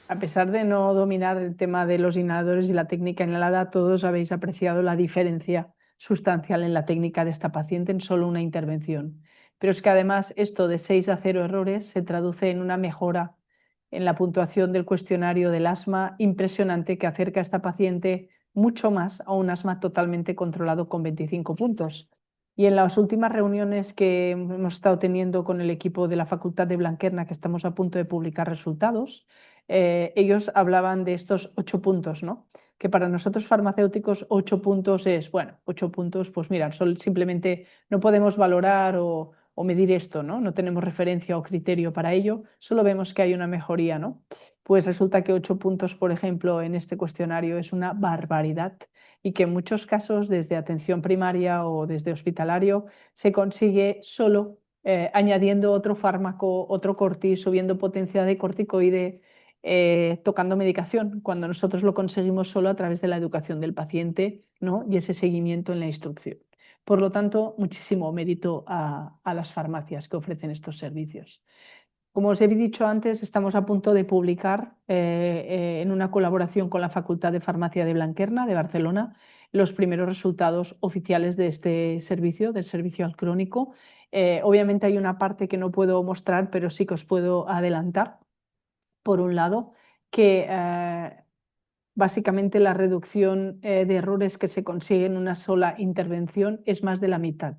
a pesar de no dominar el tema de los inhaladores y la técnica inhalada, todos habéis apreciado la diferencia sustancial en la técnica de esta paciente en solo una intervención. Pero es que además esto de 6 a 0 errores se traduce en una mejora en la puntuación del cuestionario del asma impresionante que acerca a esta paciente mucho más a un asma totalmente controlado con 25 puntos. Y en las últimas reuniones que hemos estado teniendo con el equipo de la Facultad de Blanquerna, que estamos a punto de publicar resultados, ellos hablaban de estos 8 puntos, ¿no? Que para nosotros farmacéuticos 8 puntos es, bueno, 8 puntos, pues mira, simplemente no podemos valorar o medir esto, ¿no? No tenemos referencia o criterio para ello, solo vemos que hay una mejoría, ¿no? Pues resulta que 8 puntos, por ejemplo, en este cuestionario es una barbaridad y que en muchos casos desde atención primaria o desde hospitalario se consigue solo añadiendo otro fármaco, otro cortis, subiendo potencia de corticoide, tocando medicación, cuando nosotros lo conseguimos solo a través de la educación del paciente, ¿no? Y ese seguimiento en la instrucción. Por lo tanto, muchísimo mérito a las farmacias que ofrecen estos servicios. Como os he dicho antes, estamos a punto de publicar en una colaboración con la Facultad de Farmacia de Blanquerna de Barcelona los primeros resultados oficiales de este servicio, del servicio al crónico. Obviamente hay una parte que no puedo mostrar, pero sí que os puedo adelantar. Por un lado, que básicamente la reducción de errores que se consigue en una sola intervención es más de la mitad.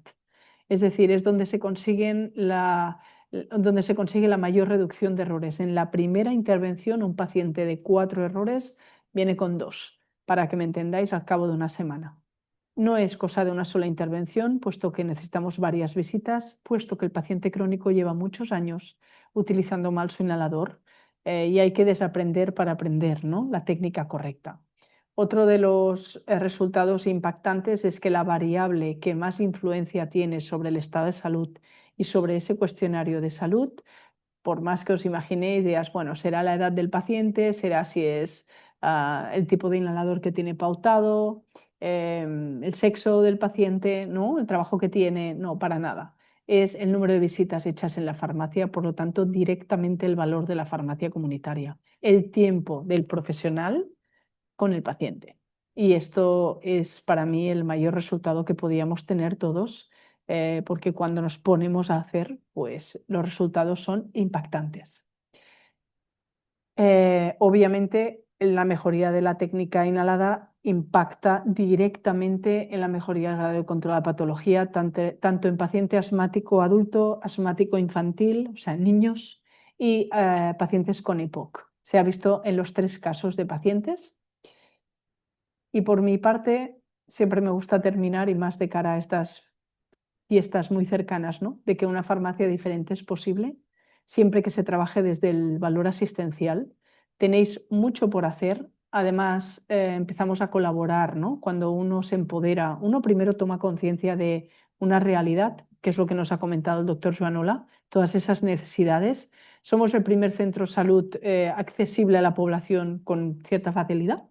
Es decir, es donde se consigue la mayor reducción de errores. En la primera intervención, un paciente de 4 errores viene con 2, para que me entendáis, al cabo de una semana. No es cosa de una sola intervención, puesto que necesitamos varias visitas, puesto que el paciente crónico lleva muchos años utilizando mal su inhalador y hay que desaprender para aprender, ¿no? La técnica correcta. Otro de los resultados impactantes es que la variable que más influencia tiene sobre el estado de salud y sobre ese cuestionario de salud, por más que os imaginéis, digas, bueno, será la edad del paciente, será si es el tipo de inhalador que tiene pautado, el sexo del paciente, ¿no? El trabajo que tiene, no, para nada. Es el número de visitas hechas en la farmacia, por lo tanto, directamente el valor de la farmacia comunitaria, el tiempo del profesional con el paciente. Y esto es para mí el mayor resultado que podíamos tener todos, porque cuando nos ponemos a hacer, pues los resultados son impactantes. Obviamente, la mejoría de la técnica inhalada impacta directamente en la mejoría del grado de control de la patología, tanto en paciente asmático adulto, asmático infantil, o sea, en niños, y pacientes con EPOC. Se ha visto en los 3 casos de pacientes. Y por mi parte, siempre me gusta terminar, y más de cara a estas fiestas muy cercanas, ¿no? De que una farmacia diferente es posible, siempre que se trabaje desde el valor asistencial. Tenéis mucho por hacer. Además, empezamos a colaborar, ¿no? Cuando uno se empodera, uno primero toma conciencia de una realidad, que es lo que nos ha comentado el doctor Joanola, todas esas necesidades. Somos el primer centro de salud accesible a la población con cierta facilidad,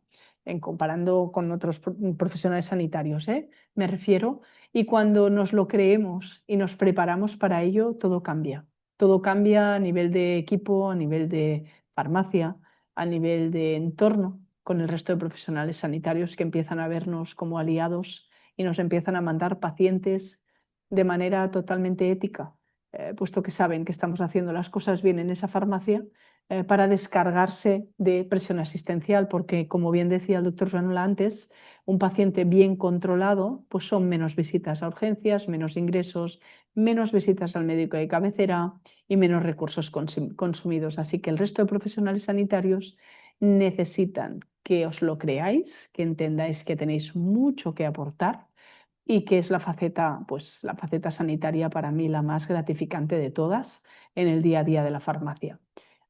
en comparando con otros profesionales sanitarios, me refiero. Y cuando nos lo creemos y nos preparamos para ello, todo cambia. Todo cambia a nivel de equipo, a nivel de farmacia, a nivel de entorno con el resto de profesionales sanitarios que empiezan a vernos como aliados y nos empiezan a mandar pacientes de manera totalmente ética, puesto que saben que estamos haciendo las cosas bien en esa farmacia, para descargarse de presión asistencial, porque, como bien decía el doctor Joanola antes, un paciente bien controlado, pues son menos visitas a urgencias, menos ingresos, menos visitas al médico de cabecera y menos recursos consumidos. Así que el resto de profesionales sanitarios necesitan que os lo creáis, que entendáis que tenéis mucho que aportar y que es la faceta sanitaria para mí la más gratificante de todas en el día a día de la farmacia.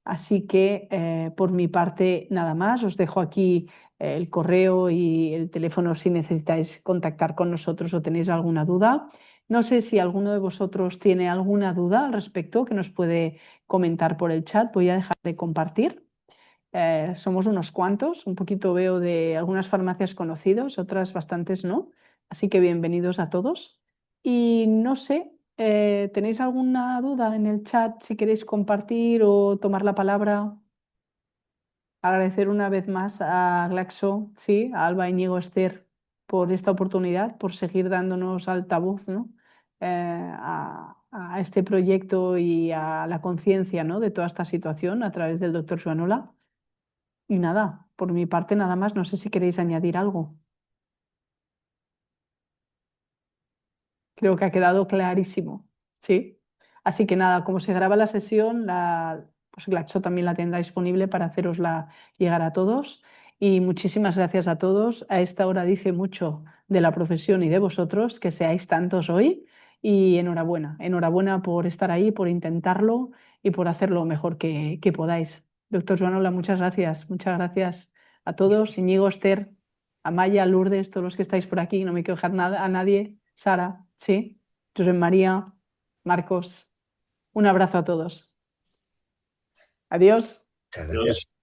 Así que por mi parte nada más, os dejo aquí el correo y el teléfono si necesitáis contactar con nosotros o tenéis alguna duda. No sé si alguno de vosotros tiene alguna duda al respecto que nos puede comentar por el chat. Voy a dejar de compartir. Somos unos cuantos, un poquito veo de algunas farmacias conocidos, otras bastantes no. Así que bienvenidos a todos. Y no sé ¿Tenéis alguna duda en el chat si queréis compartir o tomar la palabra? Agradecer una vez más a Glaxo, sí, a Alba, Íñigo, Esther, por esta oportunidad, por seguir dándonos altavoz, ¿no? A este proyecto y a la conciencia, ¿no? de toda esta situación a través del doctor Joanola. Y nada, por mi parte nada más, no sé si queréis añadir algo. Creo que ha quedado clarísimo, ¿sí? Así que nada, como se graba la sesión, pues Glaxo también la tendrá disponible para hacerosla llegar a todos. Y muchísimas gracias a todos. A esta hora dice mucho de la profesión y de vosotros que seáis tantos hoy. Y enhorabuena, enhorabuena por estar ahí, por intentarlo y por hacerlo lo mejor que podáis. Doctor Joanola, muchas gracias a todos. Íñigo, Esther, Amaya, Lourdes, todos los que estáis por aquí, no me quiero dejar nada, a nadie. Sara, sí, José María, Marcos, un abrazo a todos. Adiós. Adiós.